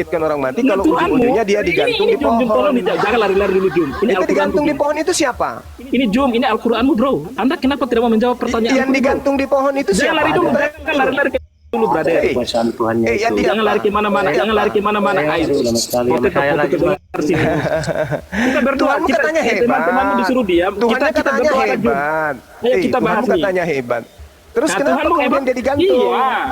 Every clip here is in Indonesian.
membangkitkan orang mati kalau ujung-ujungnya dia digantung di pohon. Tolong jangan lari-lari dulu Jum. Ini itu digantung di pohon itu siapa? Ini Jum, ini Al-Qur'anmu bro. Anda kenapa tidak mau menjawab pertanyaan? Yang digantung di pohon itu siapa? Jangan lari dulu, jangan lari-lari dulu brother. Jangan lari ke mana-mana, jangan lari ke mana-mana. Ayo. Kita berdua, Tuhanmu katanya hebat. Teman-temanmu disuruh diam. Tuhannya katanya hebat. Ayo kita bahas nih. Katanya hebat. Terus Nah, kenapa kemudian dia digantung? Iya,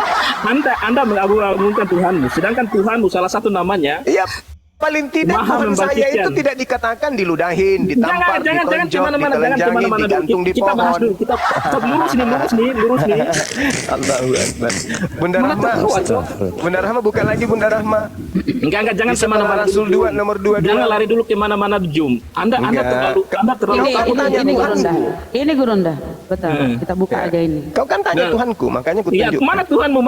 Anda mengagungkan Tuhanmu, sedangkan Tuhanmu salah satu namanya. Iya, paling tidak Tuhan saya itu tidak dikatakan diludahin, ditampar, ditonjok, ditelanjangi, digantung di Kita bahas pohon. dulu, kita lurus nih. Allahu Akbar. Bunda Rahma bukan lagi Bunda Rahma. Enggak, jangan kemana-mana. Rasul 2 nomor 22. Jangan lari dulu kemana-mana Jum. Anda terlalu Ini Gurunda. Betul. Kita buka aja ini. Kau kan tanya Tuhanku, makanya Iya, kutunjuk. mana Tuhanmu?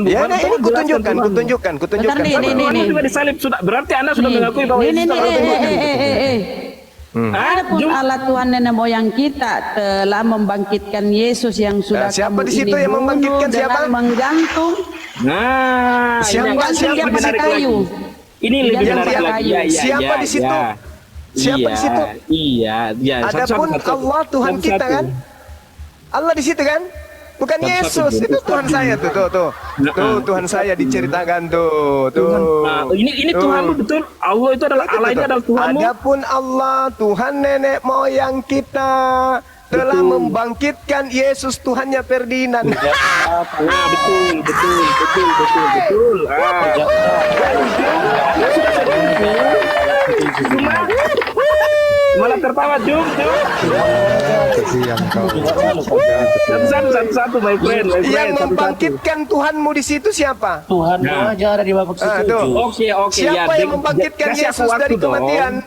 Ya, ini kutunjukkan. Tuhanmu juga disalib sudah. Berarti Anda sudah mengakui bahwa Adapun Allah Tuhan nenek moyang kita telah membangkitkan Yesus yang sudah siapa kamu di situ ini yang membangkitkan bunuh siapa? dengan menggantung. Nah, siapa Di atas kayu. Ini lebih menarik lagi. Siapa di situ? Siapa di situ? Iya. Adapun Allah Tuhan kita kan? Allah di situ kan? Bukan Yesus, itu Tuhan saya tuh. Tuhan saya diceritakan tuh. Nah, ini Tuhanmu betul. Allah itu adalah Allah ini adalah Tuhanmu. Adapun Allah Tuhan nenek moyang kita telah membangkitkan Yesus Tuhannya Ferdinand. Betul. Malah tertawa Jum. Satu my friend. Yang membangkitkan Tuhanmu di situ siapa? Tuhanmu aja ada di babak setuju. Oke. Siapa yang membangkitkan Yesus dari kematian?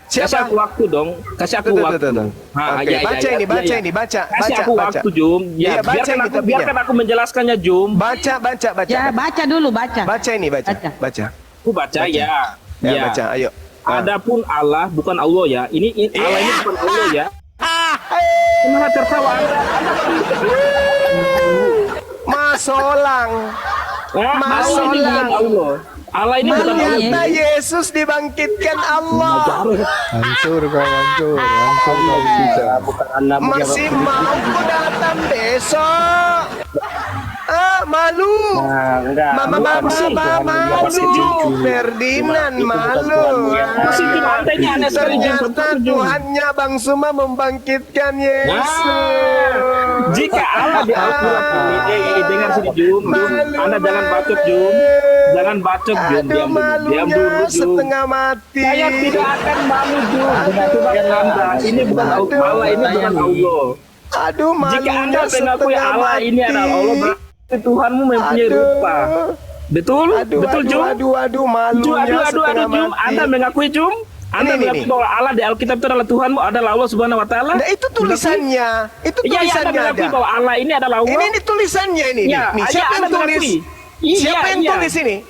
Kasih aku waktu dong. Kasih aku waktu. Oke, baca ini. Kasih aku waktu Jum. Ya, biarkan aku menjelaskannya Jum. Baca. Ya, baca dulu, baca. Baca. Aku baca ya. Ya, baca, ayo. Adapun Allah bukan Allah ya. Ini Allah ini bukan Allah ya. Kenapa tertawa Anda? Masolang. Allah ini bukan Allah. Allah ini bukan Allah. Ternyata Yesus dibangkitkan Allah. Hancur kau bisa. Masih mau ku datang besok. Malu. Mama Ferdinand malu. Ternyata Tuhannya Bang Suma membangkitkan Yesus. Jika Allah di Al-Quran dengar sini Jum. Anda jangan bacot Jum. Diam dulu Jum. Setengah mati. Saya tidak akan malu Jum. Ini bukan Allah, ini bukan Allah. Aduh, jika Anda malunya mengakui setengah Allah mati. ini adalah Allah, berarti Tuhanmu mempunyai rupa. Betul Jum. Aduh, malunya setengah Jum. mati. Anda mengakui Jum? Anda mengakui bahwa Allah di Alkitab itu adalah Tuhanmu, adalah Allah Subhanahu wa taala? Nah, itu tulisannya. Itu Iya, Anda tulisannya mengakui ada. bahwa Allah ini adalah Allah. Ini tulisannya ini. Ya, Nih, siapa yang Anda tulis? mengakui. Siapa yang tulis ini?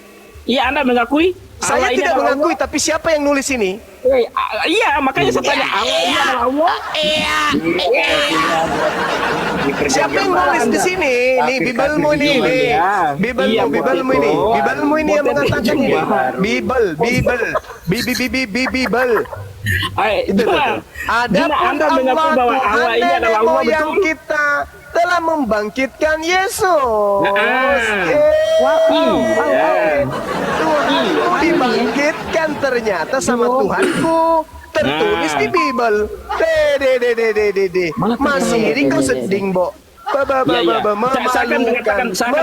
Iya, Anda mengakui? Saya Allah ini tidak adalah mengakui, Allah? tapi siapa yang nulis ini? Iya, makanya saya tanya, Allah ini adalah Allah? Siapa yang nulis di sini? Nih, Bibelmu ini. Bibelmu ini. Bibelmu ini yang mengatakan ini. Bibel. Itu. Adapun Anda mengakui bahwa Allah ini adalah Allah, yang betul? kita telah membangkitkan Yesus. Tuhanku dibangkitkan ternyata sama Tuhanku. Tertulis di Bible. Masih ini kau seding, Bo. Seakan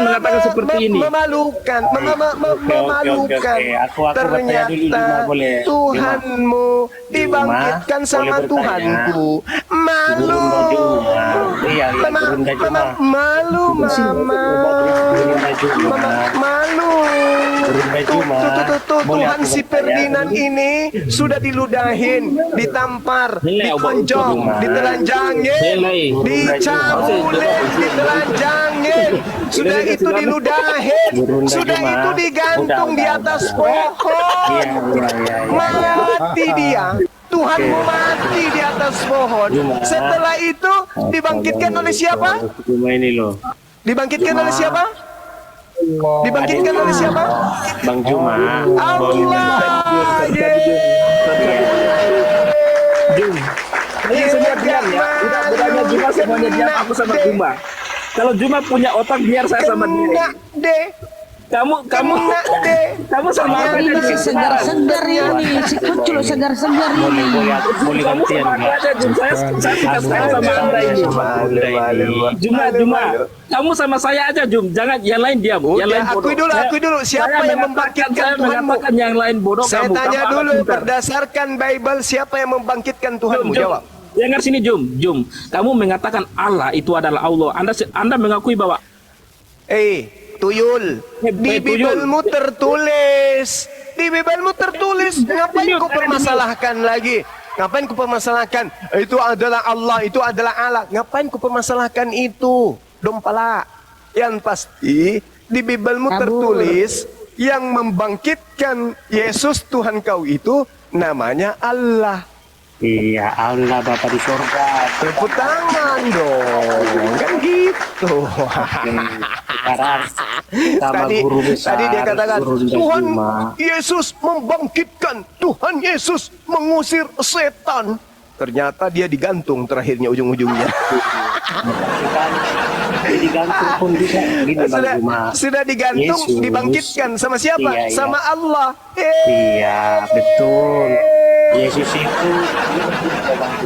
mengatakan seperti ini. Memalukan. Aku bertanya dulu, Ternyata boleh. Tuhanmu dibangkitkan sama boleh bertanya. Tuhanku. Malu. Iya, Gurunda Juma. Malu, Mama. Malu. Gurunda Juma. Boleh Tuhan aku si bertanya Ferdinand dulu? ini sudah diludahin, ditampar, Nilai obat ditonjok, Juma. ditelanjangin, Nilai. dicabulin, ditelanjangin, sudah itu diludahin, Gurunda sudah Juma. itu digantung di atas pohon, Iya. mati dia. Tuhanmu mati di atas pohon. Setelah itu dibangkitkan oleh siapa? Cuma ini loh. Dibangkitkan oleh siapa? Dibangkitkan oleh siapa? Bang Juma. Allah. Jum. Ini semua diam ya. Udah bedanya Juma semuanya diam, aku sama Juma. Kalau Juma punya otak biar saya sama dia. Kena deh. Kamu Kena deh. sama apa Ini aja? si segar-segar ini, si kucul segar-segar ini. Boleh Kamu gantian. sama apa aja, Jum? Saya suka sekali sama Anda ini. Juma. Kamu sama saya aja, Jum. Jangan yang lain diam. Yang lain bodoh. Akui dulu. Siapa yang membangkitkan saya Tuhanmu? mengatakan yang lain bodoh. Saya kamu tanya amat dulu pintar. berdasarkan Bible siapa yang membangkitkan Tuhanmu? Jawab. Dengar sini, Jum. Kamu mengatakan Allah itu adalah Allah. Anda mengakui bahwa Tuyul, di Biblemu tertulis. Di Biblemu tertulis. Ngapain kau permasalahkan lagi? Ngapain kau permasalahkan? Itu adalah Allah, itu adalah Allah. Ngapain kau permasalahkan itu? Dompala. Yang pasti di Biblemu tertulis yang membangkitkan Yesus Tuhan kau itu namanya Allah. Iya, Allah Bapa di surga. Tepuk tangan dong, kan gitu. Sekarang sama guru besar. Tadi dia katakan Guru Tuhan Juma. Yesus membangkitkan, Tuhan Yesus mengusir setan. Ternyata dia digantung terakhirnya ujung-ujungnya. Digantung pun bisa gini Bang Juma. Sudah digantung, Yesus. dibangkitkan sama siapa? Iya. Sama Allah. Iya, betul. Yesus itu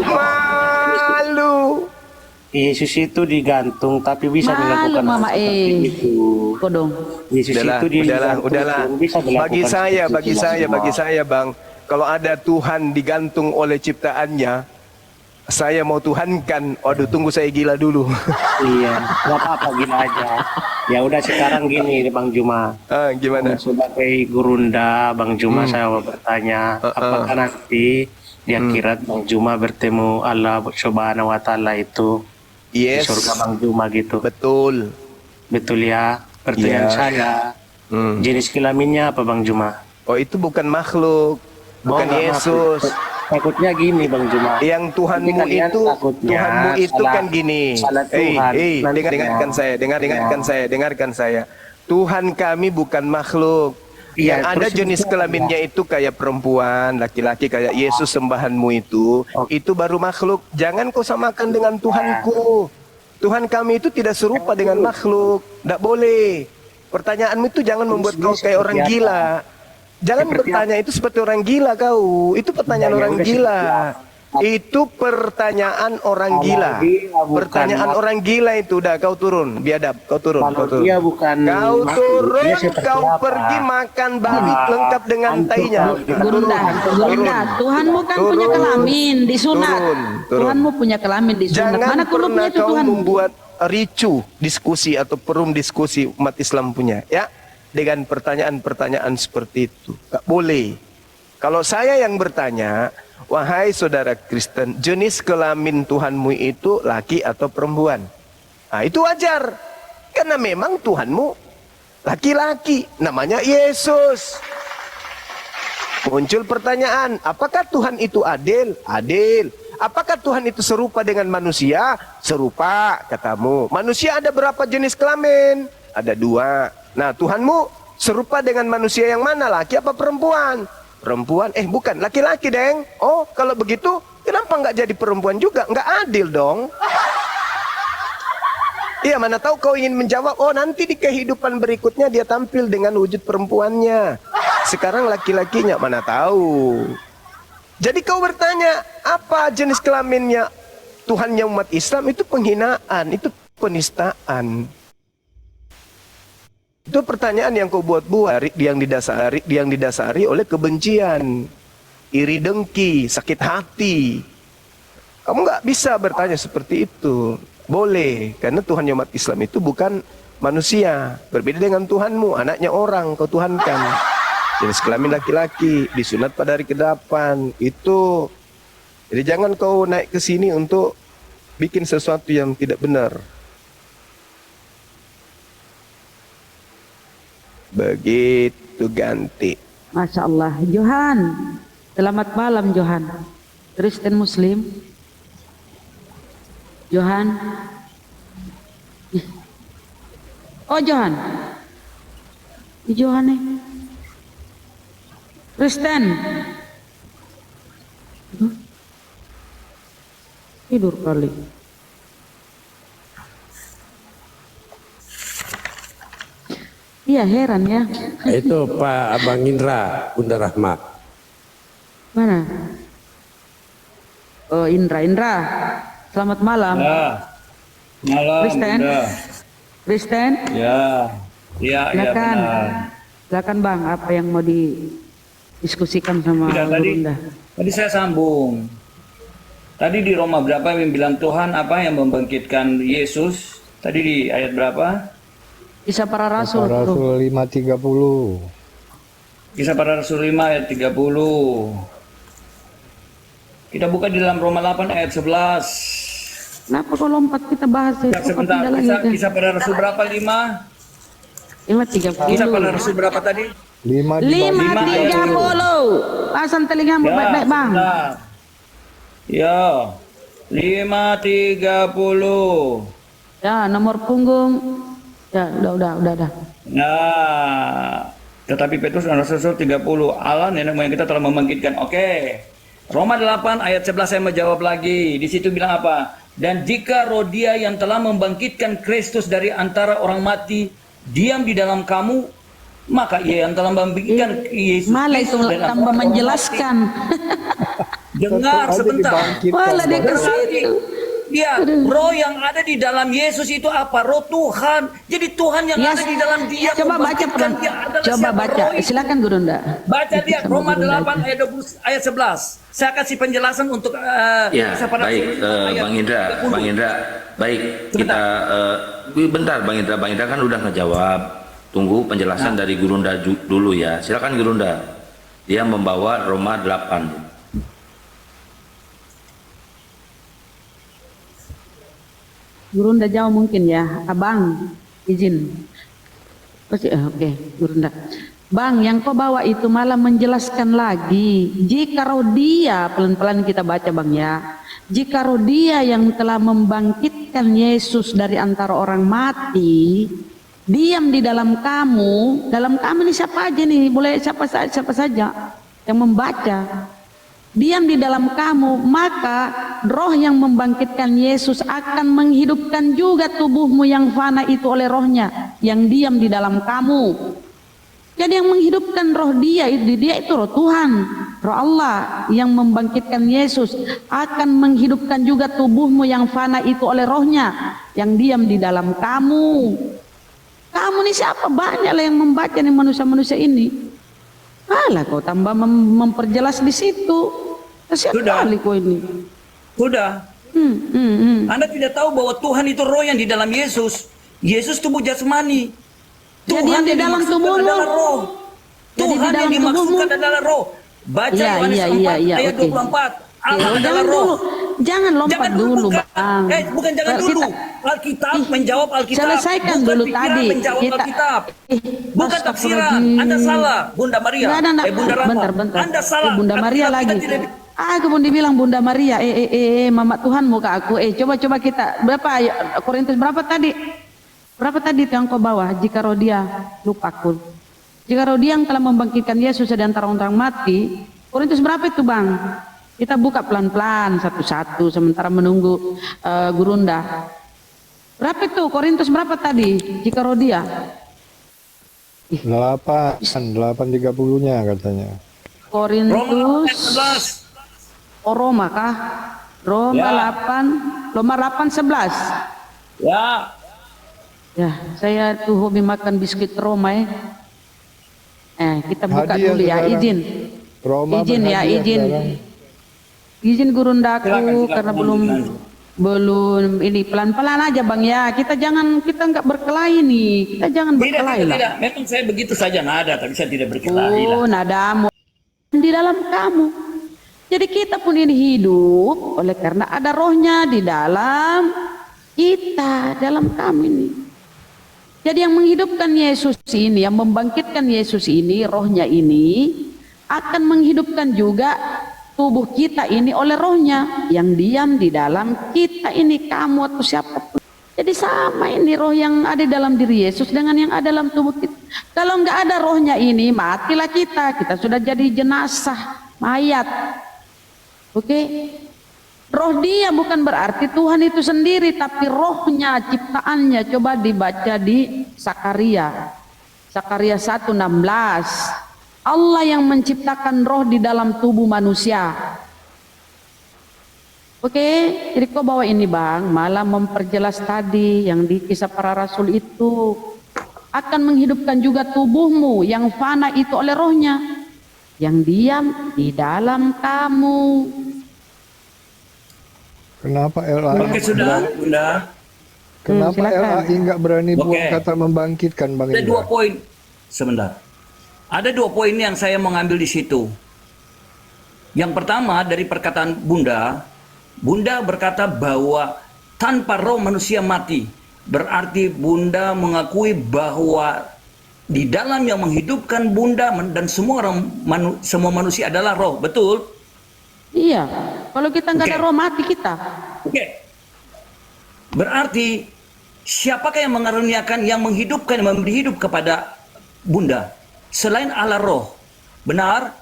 Malu. Yesus itu digantung tapi bisa Malu, melakukan Mama seperti itu. Kodong. Yesus itu Udahlah. bisa Bagi melakukan saya, Bang, kalau ada Tuhan digantung oleh ciptaannya, saya mau Tuhankan. Waduh, tunggu saya gila dulu. Iya, nggak apa-apa gini aja. Ya udah sekarang gini Bang Juma. Gimana? Sebagai gurunda Bang Juma saya mau bertanya, apakah nanti di akhirat Bang Juma bertemu Allah Subhanahu wa taala itu di Yes. surga Bang Juma gitu. Betul. Betul ya. Pertanyaan Iya. saya, jenis kelaminnya apa Bang Juma? Oh, itu bukan makhluk, bukan nggak Yesus. Takutnya gini Bang Juma. Yang Tuhanmu Ini kalian itu, takutnya Tuhanmu itu salah- kan gini. salah Tuhan. Nantinya. Dengarkan saya. Tuhan kami bukan makhluk. Iya, Yang ada terus jenis itu kelaminnya itu kayak perempuan, laki-laki kayak Yesus sembahanmu itu baru makhluk. Jangan kau samakan dengan Tuhanku. Tuhan kami itu tidak serupa dengan makhluk. Tidak boleh. Pertanyaanmu itu jangan membuat kau kayak orang gila. Jangan bertanya itu seperti orang gila kau. Itu pertanyaan orang gila. Itu pertanyaan orang gila. Pertanyaan orang gila itu udah kau turun, biadab, kau turun. Dia bukan Kau makhluk. turun, Dia seperti kau apa? pergi makan babi lengkap dengan tainya. Gurunda, Tuhanmu kan punya kelamin disunat. Turun. Tuhanmu punya kelamin disunat. Jangan Mana pernah kulupnya itu kau Tuhan? membuat ricu diskusi atau perum diskusi umat Islam punya, ya, dengan pertanyaan-pertanyaan seperti itu. Gak boleh. Kalau saya yang bertanya, wahai saudara Kristen, jenis kelamin Tuhanmu itu laki atau perempuan? Nah, itu wajar. Karena memang Tuhanmu laki-laki, namanya Yesus. Muncul pertanyaan, apakah Tuhan itu adil? Adil. Apakah Tuhan itu serupa dengan manusia? Serupa, katamu. Manusia ada berapa jenis kelamin? Ada 2. Nah, Tuhanmu serupa dengan manusia yang mana? Laki apa perempuan? Perempuan, bukan, laki-laki, Deng. Oh, kalau begitu, kenapa nggak jadi perempuan juga? Nggak adil dong. Iya, mana tahu kau ingin menjawab, oh nanti di kehidupan berikutnya dia tampil dengan wujud perempuannya. Sekarang laki-lakinya, mana tahu. Jadi kau bertanya, apa jenis kelaminnya Tuhannya umat Islam? Itu penghinaan, itu penistaan. Itu pertanyaan yang kau buat-buat, yang didasari oleh kebencian, iri dengki, sakit hati. Kamu nggak bisa bertanya seperti itu. Boleh, karena Tuhan umat Islam itu bukan manusia. Berbeda dengan Tuhanmu, anaknya orang kau tuhankan. Jenis kelamin laki-laki, disunat pada hari ke-8. Itu. Jadi jangan kau naik ke sini untuk bikin sesuatu yang tidak benar. Begitu ganti. Masya Allah. Johan, selamat malam Johan. Kristen Muslim. Johan. Oh Johan. Johannes. Kristen. Tidur kali. Iya heran ya. Itu Pak Abang Indra, Bunda Rahma. Mana? Oh Indra. Selamat malam. Ya, malam. Kristen. Bunda. Kristen. Ya, ya, ya Silakan. benar. Silakan Bang, apa yang mau didiskusikan sama Tidak, Bunda? tadi saya sambung. Tadi di Roma berapa yang bilang Tuhan apa yang membangkitkan Yesus? Tadi di ayat berapa? Kisah para Rasul. Para tuh. Rasul 5:30. Kisah para Rasul 5 ayat 30. Kita buka di dalam Roma 8 ayat 11. Kenapa kau lompat kita bahas itu? Ya, sebentar, Kok pindah lagi ke- kisah para Rasul berapa? 5? 5:30. Kisah para Rasul berapa tadi? 5 5:30. Pasang telingamu baik-baik Bang. sebentar. Ya, 5:30. Ya, nomor punggung. Ya, udah. Nah, tetapi Petrus dan Rasul 30, Allah nenek moyang kita telah membangkitkan. Oke. Roma 8 ayat 11 saya menjawab lagi. Di situ bilang apa? Dan jika roh Dia yang telah membangkitkan Kristus dari antara orang mati diam di dalam kamu, maka Ia yang telah membangkitkan Yesus Malah itu Kristus dari antara tambah orang menjelaskan. mati. Dengar sebentar. Malah dia ke situ. Dia, roh yang ada di dalam Yesus itu apa? Roh Tuhan. Jadi Tuhan yang Ya, ada di dalam Dia coba baca membangkitkan pelan. Dia adalah Coba siapa? baca. Roh itu. Silakan Guru Nda. Baca dia Sama Roma Guru Nda 8 aja. ayat 20, ayat 11. Saya kasih penjelasan untuk Ya, kisah para baik, rasul ayat Bang Indra, 30. Bang Indra, baik, kita, bentar, Bang Indra kan udah ngejawab, tunggu penjelasan dari Gurunda dulu ya, silakan Gurunda, dia membawa Roma 8. Guru Nda jauh mungkin ya. Abang, izin. Oke, Guru Nda. Bang, yang kau bawa itu malah menjelaskan lagi. Jika roh Dia, pelan-pelan kita baca Bang ya. Jika roh Dia yang telah membangkitkan Yesus dari antara orang mati, diam di dalam kamu ini siapa aja nih? Boleh siapa saja yang membaca. Diam di dalam kamu, maka roh yang membangkitkan Yesus akan menghidupkan juga tubuhmu yang fana itu oleh rohnya yang diam di dalam kamu. Jadi yang menghidupkan roh dia itu roh Tuhan, roh Allah yang membangkitkan Yesus akan menghidupkan juga tubuhmu yang fana itu oleh rohnya yang diam di dalam kamu. Kamu ini siapa? Banyak lah yang membaca nih manusia-manusia ini. Alah kau tambah memperjelas di situ. Kasihan Sudah. kali kau ini. Sudah. Anda tidak tahu bahwa Tuhan itu roh yang di dalam Yesus. Yesus tubuh jasmani. Jadi yang di dalam dimaksudkan tubuhmu. adalah roh. Jadi di Tuhan yang dalam dimaksudkan tubuhmu. adalah roh. Baca Iya, Yohanes iya, 4 iya, iya, ayat oke. 24. Allah Ya, adalah jangan roh. dulu. Jangan lompat Jangan dulu, bukan. Bang. Bukan jangan Kita- dulu. Alkitab menjawab Alkitab. Selesaikan Bukan dulu pikiran tadi. menjawab Kita- Alkitab. Bukan tafsiran. Astagfirullahaladzim. Anda salah, Bunda Maria. Nggak ada, Bunda Rahma. bentar. Anda salah. Bunda Maria Alkitab kita lagi. tidak- Aku pun dibilang Bunda Maria. Mama Tuhan muka aku. Coba kita. Berapa? Korintus berapa tadi? Berapa tadi itu yang kau bawa? Jika roh Dia, lupa aku. Jika roh Dia yang telah membangkitkan Yesus dari antara orang mati, Korintus berapa itu Bang? Kita buka pelan-pelan satu-satu sementara menunggu Gurunda. Berapa itu? Korintus berapa tadi? Jika roh Dia? 8:30-nya katanya. Roma Korintus 11. Roma kah? Roma Ya. 8:11. Ya. Ya, saya tuh hobi makan biskuit Roma ya. Kita buka Hadiah dulu ya, sekarang. izin. Roma Izin ya, berhadiah izin. sekarang. Izin Gurundaku Silakan, karena silakan. belum ini pelan-pelan aja Bang ya. Kita nggak berkelahi nih. Kita jangan berkelahi lah. Tidak. Memang saya begitu saja nada, tapi saya tidak berkelahi lah. Oh, nadamu di dalam kamu. Jadi kita pun ini hidup oleh karena ada rohnya di dalam kita, dalam kami ini. Jadi yang menghidupkan Yesus ini, yang membangkitkan Yesus ini, rohnya ini akan menghidupkan juga tubuh kita ini oleh rohnya yang diam di dalam kita ini, kamu atau siapapun. Jadi sama ini roh yang ada dalam diri Yesus dengan yang ada dalam tubuh kita. Kalau nggak ada rohnya ini, matilah kita sudah jadi jenazah, mayat. Oke? Roh dia bukan berarti Tuhan itu sendiri, tapi rohnya, ciptaannya. Coba dibaca di Sakaria. Sakaria 1:16. Allah yang menciptakan roh di dalam tubuh manusia. Oke, jadi kau bawa ini Bang, malah memperjelas tadi yang di Kisah Para Rasul itu akan menghidupkan juga tubuhmu yang fana itu oleh rohnya yang diam di dalam kamu. Kenapa LAI? Oke, sudah, Bunda. Kenapa silakan. LAI nggak berani buang Oke. kata membangkitkan, Bang Ada dua Indra? poin. Sebentar. Ada 2 poin yang saya mengambil di situ. Yang pertama dari perkataan Bunda, Bunda berkata bahwa tanpa roh manusia mati. Berarti Bunda mengakui bahwa di dalam yang menghidupkan Bunda dan semua orang semua manusia adalah roh, betul? Iya, kalau kita nggak ada Oke. roh mati kita. Oke. Berarti siapakah yang mengaruniakan, yang menghidupkan, yang memberi hidup kepada Bunda selain Allah roh? Benar?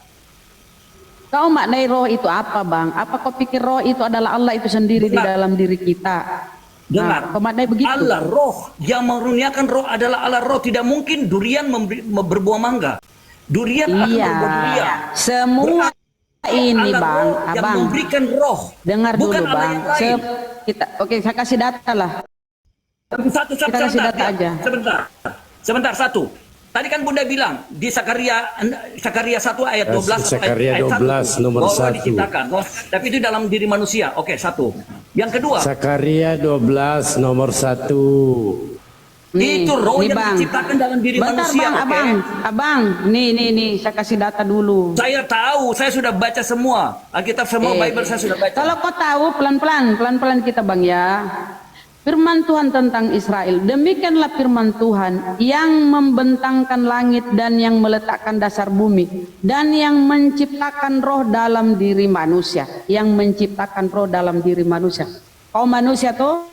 Kau maknai roh itu apa Bang? Apa kau pikir roh itu adalah Allah itu sendiri di Dengar. dalam diri kita? Dengar, Kau maknai begitu? Allah roh, yang mengaruniakan roh adalah Allah roh. Tidak mungkin durian berbuah mangga. Durian akan Iya, berbuah durian. semua ini Allah Bang, roh yang Abang. memberikan roh. Dengar bukan dulu Allah Bang. yang lain. Oke, saya kasih data lah. Satu, Kita kasih data aja. Sebentar, satu. Tadi kan Bunda bilang di Sakaria 1 ayat 12 Sakaria ayat 12 nomor bahwa 1. diciptakan. Tapi itu dalam diri manusia. Oke, satu. Yang kedua, Sakaria 12 nomor 1. itu roh nih, yang Bang. diciptakan dalam diri Bentar manusia. Bang, oke? Abang. Nih, saya kasih data dulu. Saya tahu, saya sudah baca semua. Alkitab semua, Bible saya sudah baca. Kalau kau tahu pelan-pelan kita Bang ya. Firman Tuhan tentang Israel, demikianlah firman Tuhan yang membentangkan langit dan yang meletakkan dasar bumi dan yang menciptakan roh dalam diri manusia, yang menciptakan roh dalam diri manusia. Kau manusia tuh?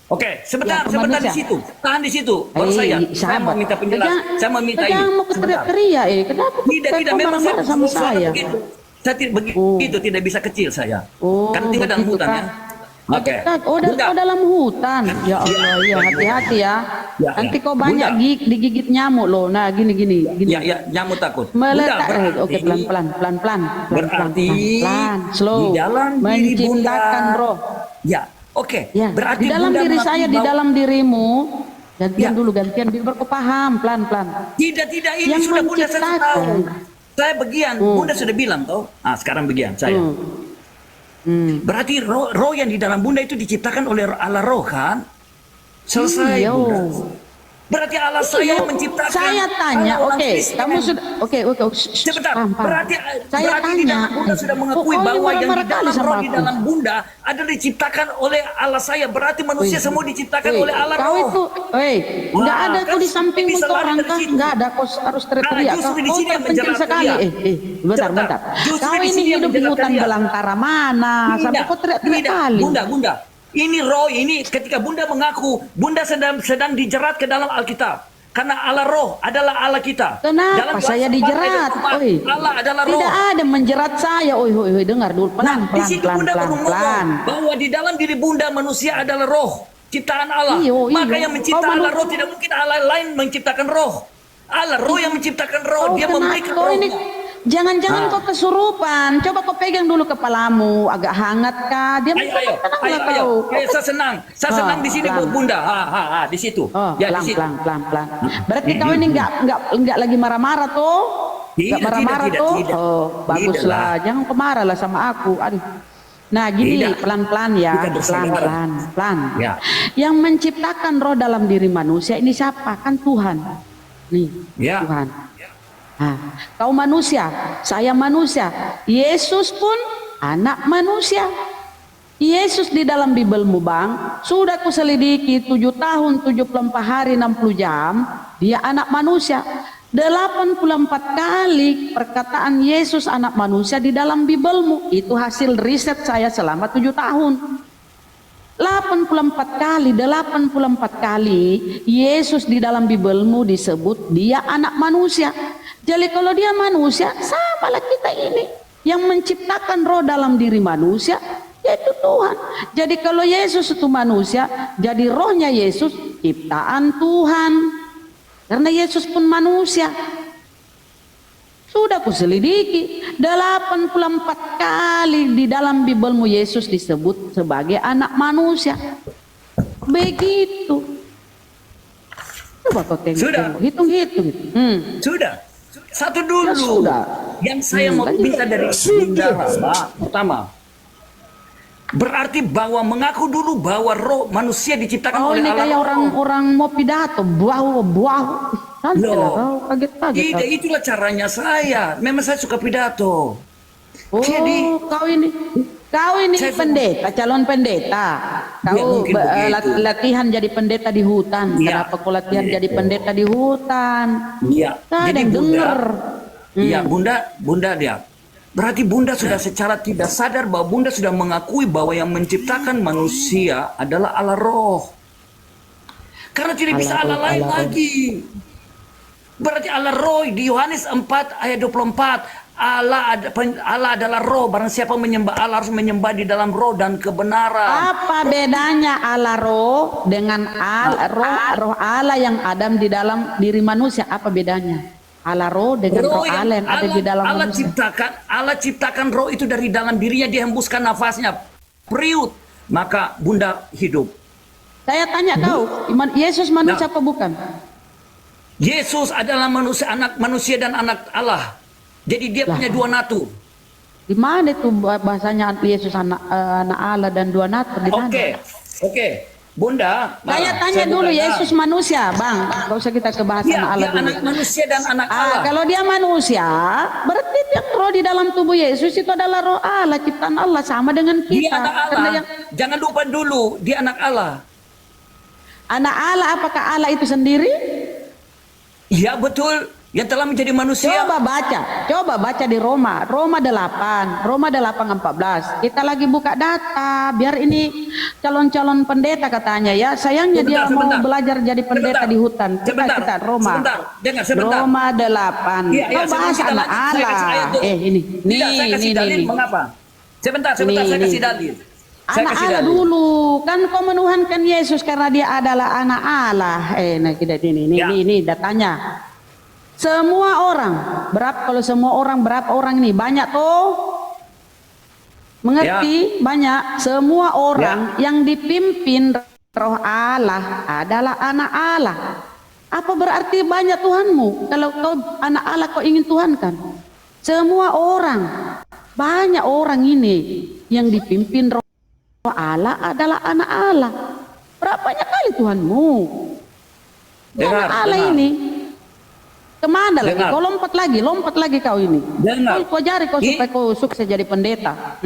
Oke, sebentar Ya, di manusia. situ. Tahan di situ. Baru saya mau sahabat. minta penjelasan. Saya mau minta ini. Jangan mau Sebentar. teriak-teriak kenapa Tidak, kau memang saya marah-marah sama suara saya? begitu. Saya tidak begitu, tidak bisa kecil saya. Oh, Kan tinggal dalam begitu, hutan ya. Kak. Oke. Oh, dalam hutan. Ya Allah, ya hati-hati ya. Ya, Nanti ya. kau banyak Bunda. digigit nyamuk loh. Nah, gini. Ya, nyamuk takut. Meletak. Bunda, Oke, pelan-pelan. berarti Pelan, slow. di dalam diri Menciptakan Bunda. roh. Ya, oke. Ya, Berarti di dalam Bunda diri mengakui saya, di bahwa- dalam dirimu. Gantian Ya. dulu, gantian biar kau paham, pelan-pelan. Tidak, ini Yang sudah Bunda saya menciptakan. tahu. Saya bagian, Bunda sudah bilang toh. Sekarang bagian saya. Berarti roh yang di dalam Bunda itu diciptakan oleh Allah roh kan? Selesai Iya. Bunda. Berarti Allah saya Iya, yang menciptakan. saya tanya, Allah orang oke, Kristen. kamu sudah, oke, Sebentar, paham. berarti Saya di dalam Bunda sudah mengakui Kok kau bahwa yang di marah-marah dalam kali sama roh di aku? dalam Bunda adalah diciptakan oleh Allah saya. Berarti manusia semua diciptakan oleh Allah kau roh. itu, nggak Wah, ada kan kau di sampingmu bisa tuh lari orang dari kah? situ. Nggak ada, kau harus teriak-teriak. Justru di Kau sini yang terpencil menjelaskan sekali. dia. Bentar. Justru Kau di ini sini yang hidup di menjelaskan hutan dia. belantara mana? Sampai kau teriak-teriak kali. Bunda. Ini roh ini ketika Bunda mengaku Bunda sedang dijerat ke dalam Alkitab. Karena Allah roh adalah Allah kita. Kenapa Dalam saya Yohanes 4 dijerat? ayat 4, Oi, Allah adalah roh. tidak ada menjerat saya. Oi, dengar dulu. Nah, di situ Bunda baru ngomong pelan. bahwa di dalam diri Bunda manusia adalah roh, ciptaan Allah. Iyo. Maka yang mencipta Kau Allah roh tidak mungkin Allah lain menciptakan roh. Allah roh yang menciptakan roh, dia memberikan kau ini rohnya. jangan kau kesurupan. Coba kau pegang dulu kepalamu, agak hangat kah? Dia Ayo, saya senang di sini pelan. Bunda. Di situ. Oh, Ya, di situ. pelan. Berarti kau ini enggak lagi marah-marah tuh? Enggak Tidak, marah-marah tidak, tuh? tidak. Oh, baguslah. Jangan kau marah lah sama aku. Aduh. Nah, gini Tidak. pelan-pelan ya, Kita bersaudara. pelan. Ya. Yang menciptakan roh dalam diri manusia ini siapa? Kan Tuhan. Nih, Ya. Tuhan. Nah, kau manusia, saya manusia. Yesus pun anak manusia. Yesus di dalam Bibelmu Bang, sudah kuselidiki 7 tahun 74 hari 60 jam, dia anak manusia. 84 kali perkataan Yesus anak manusia di dalam Bibelmu. Itu hasil riset saya selama 7 tahun. 84 kali Yesus di dalam Bibelmu disebut dia anak manusia. Jadi kalau dia manusia, samalah kita ini yang menciptakan roh dalam diri manusia, yaitu Tuhan. Jadi kalau Yesus itu manusia, jadi rohnya Yesus ciptaan Tuhan. Karena Yesus pun manusia. Sudah kuselidiki, 84 kali di dalam Bibelmu Yesus disebut sebagai anak manusia. Begitu. Coba kau tengok, hitung-hitung. Sudah. Satu dulu. Ya, sudah. Yang saya mau minta dari Bunda Rama, pertama, berarti bahwa mengaku dulu bahwa roh manusia diciptakan Oh oleh ini Allah. kayak orang mau pidato, buah. Santai lah kau, kaget-kaget. Tidak, itulah caranya saya. Memang saya suka pidato. Oh, Jadi- kau ini Saya- pendeta, calon pendeta. Ya, Kau mungkin begitu. latihan jadi pendeta di hutan. Ya. Kenapa kau latihan jadi pendeta di hutan? Iya. Tak ada Jadi yang Bunda, denger. iya Bunda dia. Berarti Bunda sudah secara tidak sadar bahwa Bunda sudah mengakui bahwa yang menciptakan manusia adalah Allah Roh. Karena tidak bisa Allah lain lagi. Berarti Allah Roh di Yohanes 4 ayat 24. Allah adalah roh. Barang siapa menyembah Allah harus menyembah di dalam roh dan kebenaran. Apa bedanya Allah roh dengan roh Allah yang ada di dalam diri manusia? Apa bedanya? Allah roh dengan roh Allah yang ada di dalam manusia. Allah ciptakan roh itu dari dalam dirinya, dihembuskan nafasnya. Priut. Maka Bunda hidup. Saya tanya kau, Yesus manusia apa bukan? Yesus adalah anak manusia dan anak Allah. Jadi dia punya dua natur. Di mana itu bahasanya Yesus anak Allah dan dua natur? Di mana? Oke. Bunda. Saya tanya dulu, Yesus manusia, Bang. Gak usah kita ke bahasan Dia Allah dulu. anak manusia dan anak Allah. Kalau dia manusia, berarti yang roh di dalam tubuh Yesus itu adalah roh Allah, ciptaan Allah, sama dengan kita. Dia anak Allah. Karena Jangan lupa dulu, dia anak Allah. anak Allah, apakah Allah itu sendiri? Ya betul, yang telah menjadi manusia. Coba baca di Roma 8:14. Kita lagi buka data, biar ini calon-calon pendeta katanya ya. Sayangnya dia mau belajar jadi pendeta di hutan. Kita Roma. Sebentar. Roma 8. Kau bahas anak Allah. Ini. Saya kasih dalil mengapa. Sebentar, saya kasih dalil. Anak Allah dulu, kan kau menuhankan Yesus karena dia adalah anak Allah. Ini datanya. Semua orang, berapa orang ini? Banyak toh? Mengerti? Banyak. Semua orang yang dipimpin roh Allah adalah anak Allah. Apa berarti banyak Tuhanmu? Kalau kau anak Allah kau ingin Tuhankan. Semua orang, banyak orang ini yang dipimpin roh Allah adalah anak Allah. Berapa banyak kali Tuhanmu? Anak Allah ini. Kemana lagi? Kau lompat lagi kau ini. Kau jari kau supaya kau sukses jadi pendeta.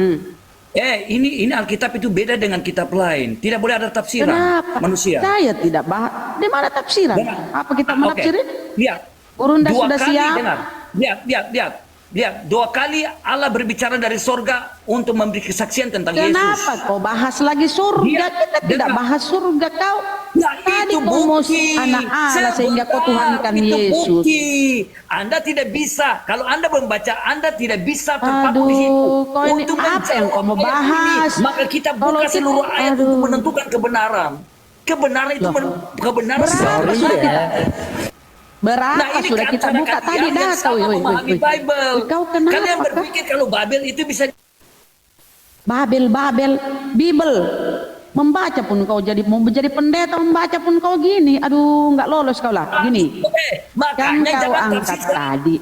Ini Alkitab itu beda dengan kitab lain. Tidak boleh ada tafsiran. Kenapa? Manusia. Saya tidak bahas. Di mana tafsiran? Apa kita menafsirin? Lihat. Gurunda Dua sudah kali siap. dengar. Lihat, 2 kali Allah berbicara dari surga untuk memberi kesaksian tentang Yesus. Kenapa kau bahas lagi surga? Kita tidak bahas surga kau. Tadi Itu kau mau bukti. anak Allah sehingga kau Tuhankan Itu Yesus. bukti. Anda tidak bisa. Kalau Anda membaca, Anda tidak bisa terpaku di situ. Kau ini Untuk apa yang kau mau menjawab ayat ini, bahas? maka kita Kalau buka kita- seluruh ayat untuk menentukan kebenaran. Kebenaran itu kebenaran. Berapa sudah kita? Berapa ini sudah kan kita cara buka kalian tadi yang data? sama memahami Bible. Kau kenapa? Kalian berpikir kalau Babel itu bisa Babel, Bible. Membaca pun kau mau jadi pendeta, membaca pun kau gini. Aduh, nggak lolos kau lah. Gini. Kan makanya kau jangan angkat tafsir. tadi.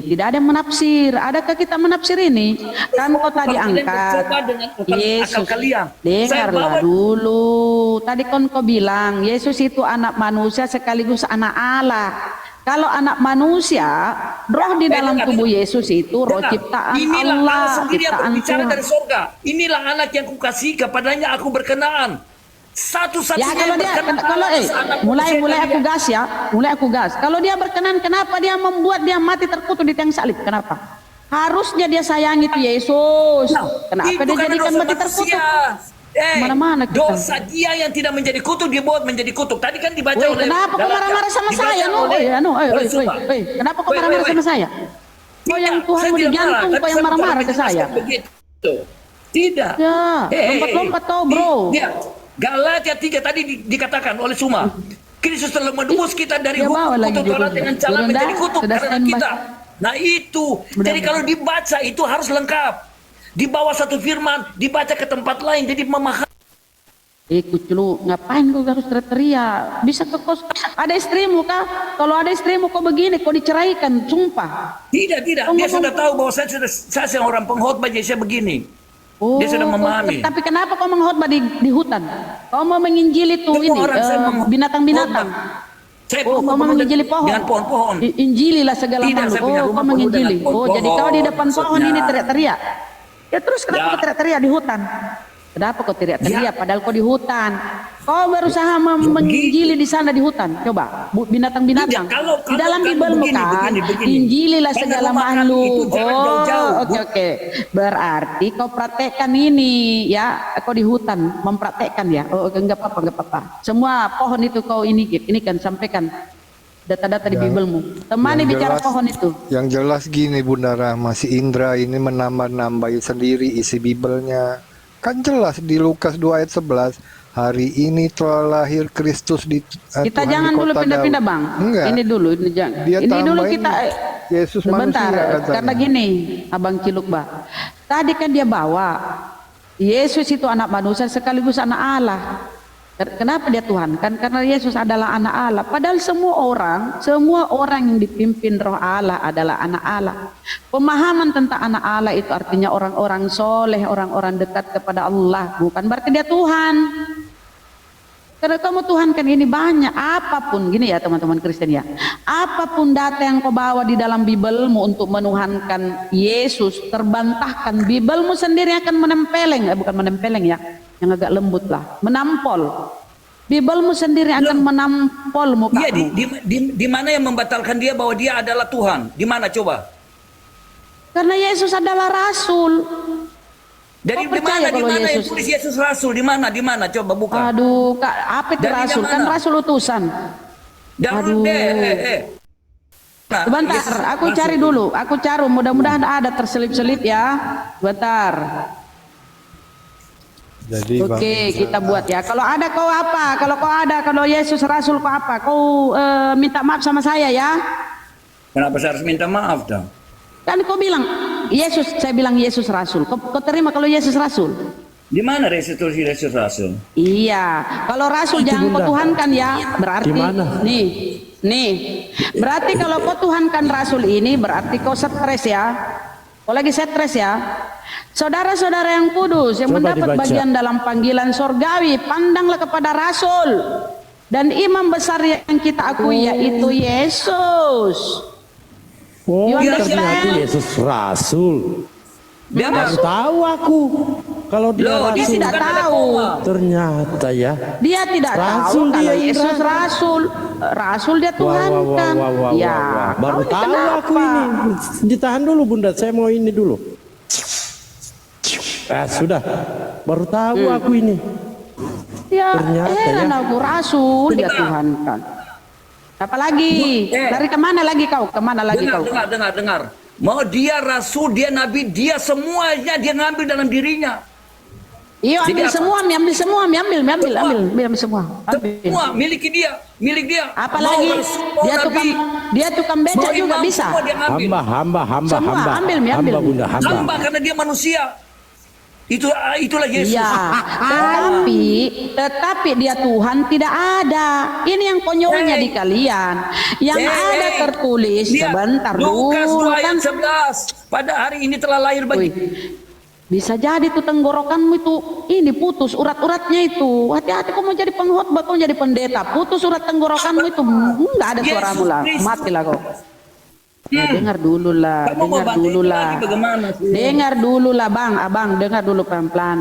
Tidak ada yang menafsir. Adakah kita menafsir ini? Kan kau tadi Kalian angkat. bercoba dengan akal Yesus. kalian. Saya Dengarlah bawa- dulu. Tadi kan kau bilang Yesus itu anak manusia sekaligus anak Allah. Kalau anak manusia, roh di dalam tubuh Yesus itu roh Dengar, ciptaan inilah Allah Allah, sendiri yang ciptaan berbicara Tuhan. dari surga. Inilah anak yang kukasihi, kepadanya aku berkenaan. Satu-satunya Ya kalau yang dia berkenan kalau atas anak mulai manusia aku kalian. gas ya, mulai aku gas. Kalau dia berkenan, kenapa dia membuat dia mati terkutuk di tiang salib? Kenapa? Harusnya dia sayangi itu Yesus. Nah, Kenapa itu dia karena jadikan dosa mati terkutuk? manusia. Mana-mana kita. dosa dia yang tidak menjadi kutuk dibuat menjadi kutuk. Tadi kan dibaca Woi, oleh kenapa kau Galatia. marah-marah sama Dibaca saya? oleh Suma. Kenapa kau Woi, marah-marah woi, sama woi. saya? Kau yang Tidak, Tuhan saya mau tidak dijantung, marah, kau tapi yang saya marah-marah ke menjelaskan saya. begitu. Tidak. Ya, lompat-lompat kau, bro. Dia, Galatia 3 tadi dikatakan oleh Suma. Kristus telah menebus kita dari Dia hukum bawa lagi kutuk Taurat judulnya. dengan cara Judul menjadi dah, kutuk sudah karena standby. kita. Nah itu. Jadi kalau dibaca itu harus lengkap. Di bawah satu firman dibaca ke tempat lain jadi memahami. Kuclu, ngapain kau harus teriak? Bisa ke kos? Ada istrimu kah? Kalau ada istrimu kau begini, kau diceraikan, sumpah. Tidak. Oh, Dia ngomong- sudah tahu bahwa saya seorang pengkhotbah jadi saya begini. Dia sudah memahami. Tapi kenapa kau menghotbah di hutan? Kau mau menginjili tuh Semua ini orang saya binatang-binatang. Saya Oh, kau mau menginjili pohon? dengan pohon-pohon. Injililah segala Tidak, makhluk. saya punya Oh, rumah kau penuh menginjili. dengan Oh, jadi kau di depan pohon maksudnya. ini teriak-teriak. Ya terus kenapa Ya. kau teriak-teriak di hutan? Kenapa kau teriak-teriak padahal kau di hutan? Kau berusaha menginjili di sana di hutan. Coba binatang-binatang. Tidak, kalau- Di dalam kalau Bible begini, kan begini. injililah Karena segala rumah kami makhluk. itu jarak jauh-jauh. Oke. Berarti kau praktekkan ini ya. Kau di hutan mempraktekkan ya. Oh, enggak apa-apa. Semua pohon itu kau ini kan sampaikan data-data di Biblemu. Temani yang bicara jelas- pohon itu. Yang jelas gini Bunda Rahma, si Indra ini menambah-nambahi sendiri isi Bibelnya. Kan jelas di Lukas 2 ayat 11, hari ini telah lahir Kristus di Kita Tuhan jangan di dulu kota pindah-pindah Daud. bang. Enggak. Ini dulu, Dia ini dulu tambahin kita. Yesus Sebentar, manusia katanya. karena gini, Abang Ciluk Bah. Tadi kan dia bawa Yesus itu anak manusia sekaligus anak Allah. Kenapa dia Tuhan? Kan karena Yesus adalah anak Allah. Padahal semua orang yang dipimpin Roh Allah adalah anak Allah. Pemahaman tentang anak Allah itu artinya orang-orang soleh, orang-orang dekat kepada Allah. Bukan berarti dia Tuhan. Karena kamu Tuhan kan ini banyak, apapun gini ya teman-teman Kristen ya, apapun data yang kau bawa di dalam Bibelmu untuk menuhankan Yesus, terbantahkan. Bibelmu sendiri akan bukan menempeleng ya, yang agak lembut lah, menampol. Bibelmu sendiri akan menampol mukamu. Dia di mana yang membatalkan dia bahwa dia adalah Tuhan? Di mana coba? Karena Yesus adalah Rasul. Dari Kau di percaya mana kalau yang Yesus- tulis Yesus Rasul? Di mana coba buka. Aduh, Kak, apa itu Dari Rasul? mana? Kan Rasul utusan. Dan Aduh. Nah, Sebentar, Yesus aku Rasul. cari dulu. Aku cari, mudah-mudahan ada terselip-selip ya. Sebentar. Jadi Oke, kita buat ya. Kalau ada kau apa? Kalau Yesus Rasul kau apa? Kau minta maaf sama saya ya. Kenapa saya harus minta maaf dong? Kan kau bilang Yesus, saya bilang Yesus Rasul. Kau terima kalau Yesus Rasul? Di mana tulis Yesus Rasul? Iya. Kalau Rasul jangan kau tuhankan ya. Berarti Di mana? nih. Berarti kalau kau tuhankan Rasul ini berarti kau stres ya. Kau lagi stres ya. Saudara-saudara yang kudus yang Coba mendapat dibaca. bagian dalam panggilan sorgawi, pandanglah kepada Rasul dan imam besar yang kita akui yaitu Yesus. Oh, You ternyata understand? Yesus Rasul. Dia Baru masuk. tahu aku kalau dia Loh, Dia Rasul. tidak bukan ada tahu. koma. Ternyata ya. Dia tidak Rasul tahu kalau dia, Yesus Indra. Rasul. Rasul dia Wah, tuhankan. Ya, Baru kau ini tahu aku kenapa? ini. Ditahan dulu Bunda, saya mau ini dulu. Sudah. Baru tahu aku ini. Ya, Ternyata heran ya. aku Rasul dia tuhankan. Apalagi? Lari kemana lagi kau? Kemana lagi kau? Dengar. Mau dia rasul, dia nabi, dia semuanya dia ngambil dalam dirinya. Iya, ambil Jadi apa? semua, ambil semua, ambil semua. Ambil. Semua milik dia. Apalagi Mau rasul, mau nabi, dia tukang beca mau juga imam, bisa. semua dia ngambil. Hamba. Semua, ambil. Hamba Bunda, hamba. Hamba karena dia manusia. Itulah Yesus. Iya, tetapi dia Tuhan tidak ada. Ini yang konyolnya di kalian. Yang ada tertulis Lihat, sebentar Lukas dulu 2 kan. ayat 11. Pada hari ini telah lahir Wih, bagi bisa jadi tuh tenggorokanmu itu ini putus urat-uratnya itu. Hati-hati kau mau jadi pengkhotbah, kau jadi pendeta. Putus urat tenggorokanmu itu enggak ada suaramu lah. Yesus Kristus. Matilah kau. Ya, dengar dulu lah, Kamu mau bantu itu lagi bagaimana sih? Dengar dulu lah bang, abang dengar dulu pelan-pelan.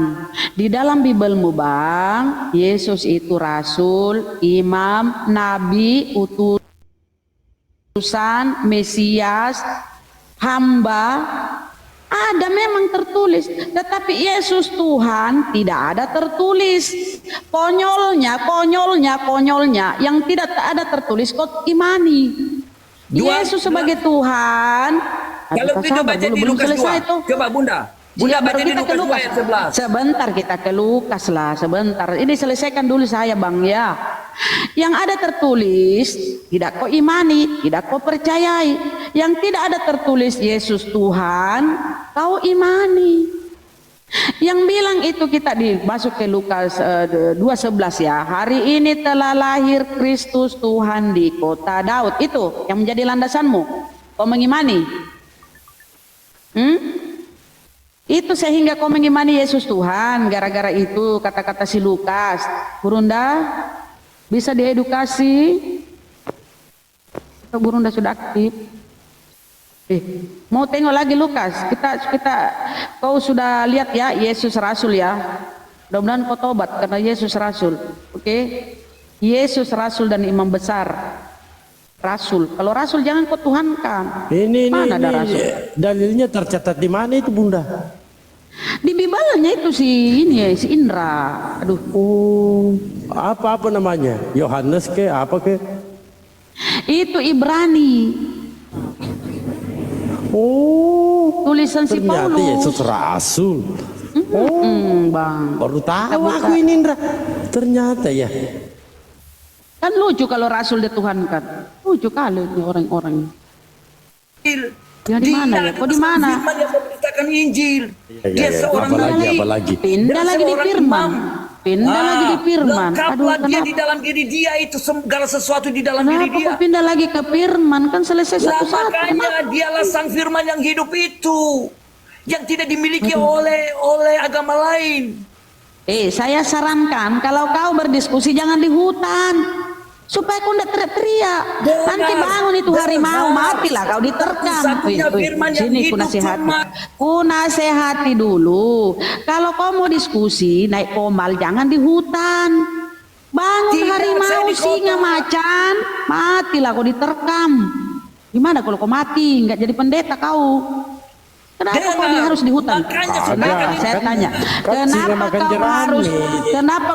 Di dalam Bibelmu bang, Yesus itu Rasul, Imam, Nabi, utusan, Mesias, hamba. Ada memang tertulis, tetapi Yesus Tuhan tidak ada tertulis. Konyolnya, yang tidak ada tertulis kau imani. Yesus sebagai Tuhan. Kalau kita baca di belum Lukas selesai 2. tuh. Coba Bunda. Bunda baca di Lukas 2 ayat 11. Sebentar kita ke Lukas lah, sebentar. Ini selesaikan dulu saya Bang ya. Yang ada tertulis, tidak kau imani, tidak kau percayai. Yang tidak ada tertulis Yesus Tuhan, kau imani. Yang bilang itu kita masuk ke Lukas 2:11 ya. Hari ini telah lahir Kristus Tuhan di kota Daud. Itu yang menjadi landasanmu. Kau mengimani? Itu sehingga kau mengimani Yesus Tuhan. Gara-gara itu kata-kata si Lukas. Burunda bisa diedukasi. Burunda sudah aktif. Mau tengok lagi Lukas? Kau sudah lihat ya Yesus Rasul ya. Mudah-mudahan kau tobat karena Yesus Rasul. Oke? Yesus Rasul dan imam besar. Rasul. Kalau Rasul jangan kau tuhankan. Mana ada Rasul? Dalilnya tercatat di mana itu Bunda? Di Bibalnya itu si Indra. Aduh. Oh, apa namanya? Yohanes ke apa ke? Itu Ibrani. Oh, tulisan si ternyata Paulus. Yesus Rasul. Bang. Baru tahu aku ini Indra. Ternyata ya. Kan lucu kalau Rasul dituhankan. Lucu kali ini orang-orang. Ya di mana ya? Kok di mana? Firman yang memberitakan Injil. Dia seorang apalagi. Pindah lagi di firman. Pindah lagi di firman. Lengkaplah dia di dalam diri dia, itu segala sesuatu di dalam diri Kenapa dia. kok pindah lagi ke firman? Kan selesai satu-satu. Makanya dialah sang firman yang hidup itu, yang tidak dimiliki oleh agama lain. Saya sarankan kalau kau berdiskusi jangan di hutan. Supaya kau tidak teriak-teriak. Nanti bangun itu harimau, matilah kau diterkam. Sini ku nasihati dulu. Kalau kau mau diskusi naik komal jangan di hutan. Bangun harimau, singa, macan, matilah kau diterkam. Gimana kalau kau mati nggak jadi pendeta kau? Kenapa kau harus di hutan? Saya tanya, kenapa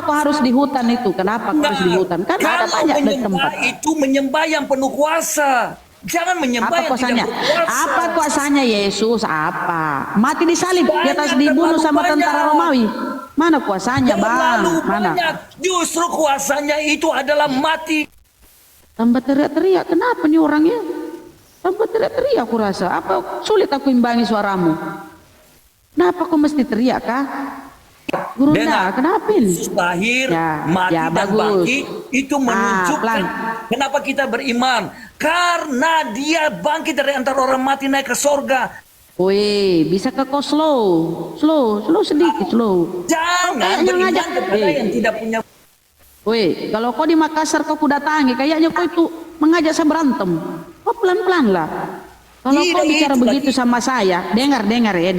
kau harus di hutan itu? Kenapa kau harus di hutan? Kan ada banyak di tempat. Itu menyembah yang penuh kuasa. Jangan menyembah yang tidak berkuasa. Apa kuasanya Yesus? Apa? Mati disalib, di atas dibunuh sama tentara Romawi. Mana kuasanya, Bang? Mana? Justru kuasanya itu adalah mati. Tambah teriak-teriak, kenapa nih orangnya? Tambah teriak-teriak aku rasa. Apa sulit aku imbangi suaramu? Kenapa kau mesti teriak kah? Gurunda, kenapa ini? Lahir, mati dan bangkit itu menunjukkan kenapa kita beriman. Karena dia bangkit dari antara orang mati naik ke sorga. Woi, bisa ke kau slow sedikit slow. Jangan beriman kepada yang tidak punya. Woi, kalau kau di Makassar kau datangi, kayaknya kau itu mengajak saya berantem. Kau pelan-pelan lah. Kalau kau bicara begitu sama saya, dengar ya.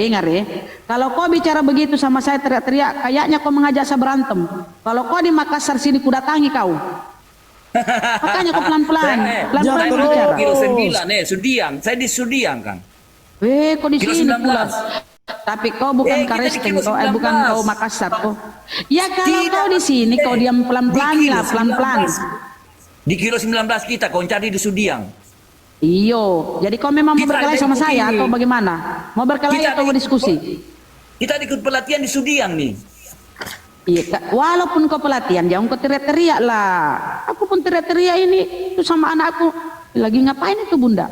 Kalau kau bicara begitu sama saya teriak-teriak, kayaknya kau mengajak saya berantem. Kalau kau di Makassar sini ku datangi kau. Makanya kau pelan-pelan bicara. Kilo 9 Sudiang, saya di Sudiang Kang. Kau di sini pula. Tapi kau bukan Karesteng, bukan kau Makassar kau. Ya kalau kau di sini kau diam pelan-pelan lah, pelan-pelan. Di kilo 19 kita kau cari di Sudiang. Iyo, jadi kau memang mau berkelahi sama saya atau bagaimana? Mau berkelahi atau mau diskusi? Kita ikut pelatihan di Sudiang nih. Iya, walaupun kau pelatihan, jangan kau teriak-teriak lah. Aku pun teriak-teriak ini itu sama anakku. Lagi ngapain itu Bunda?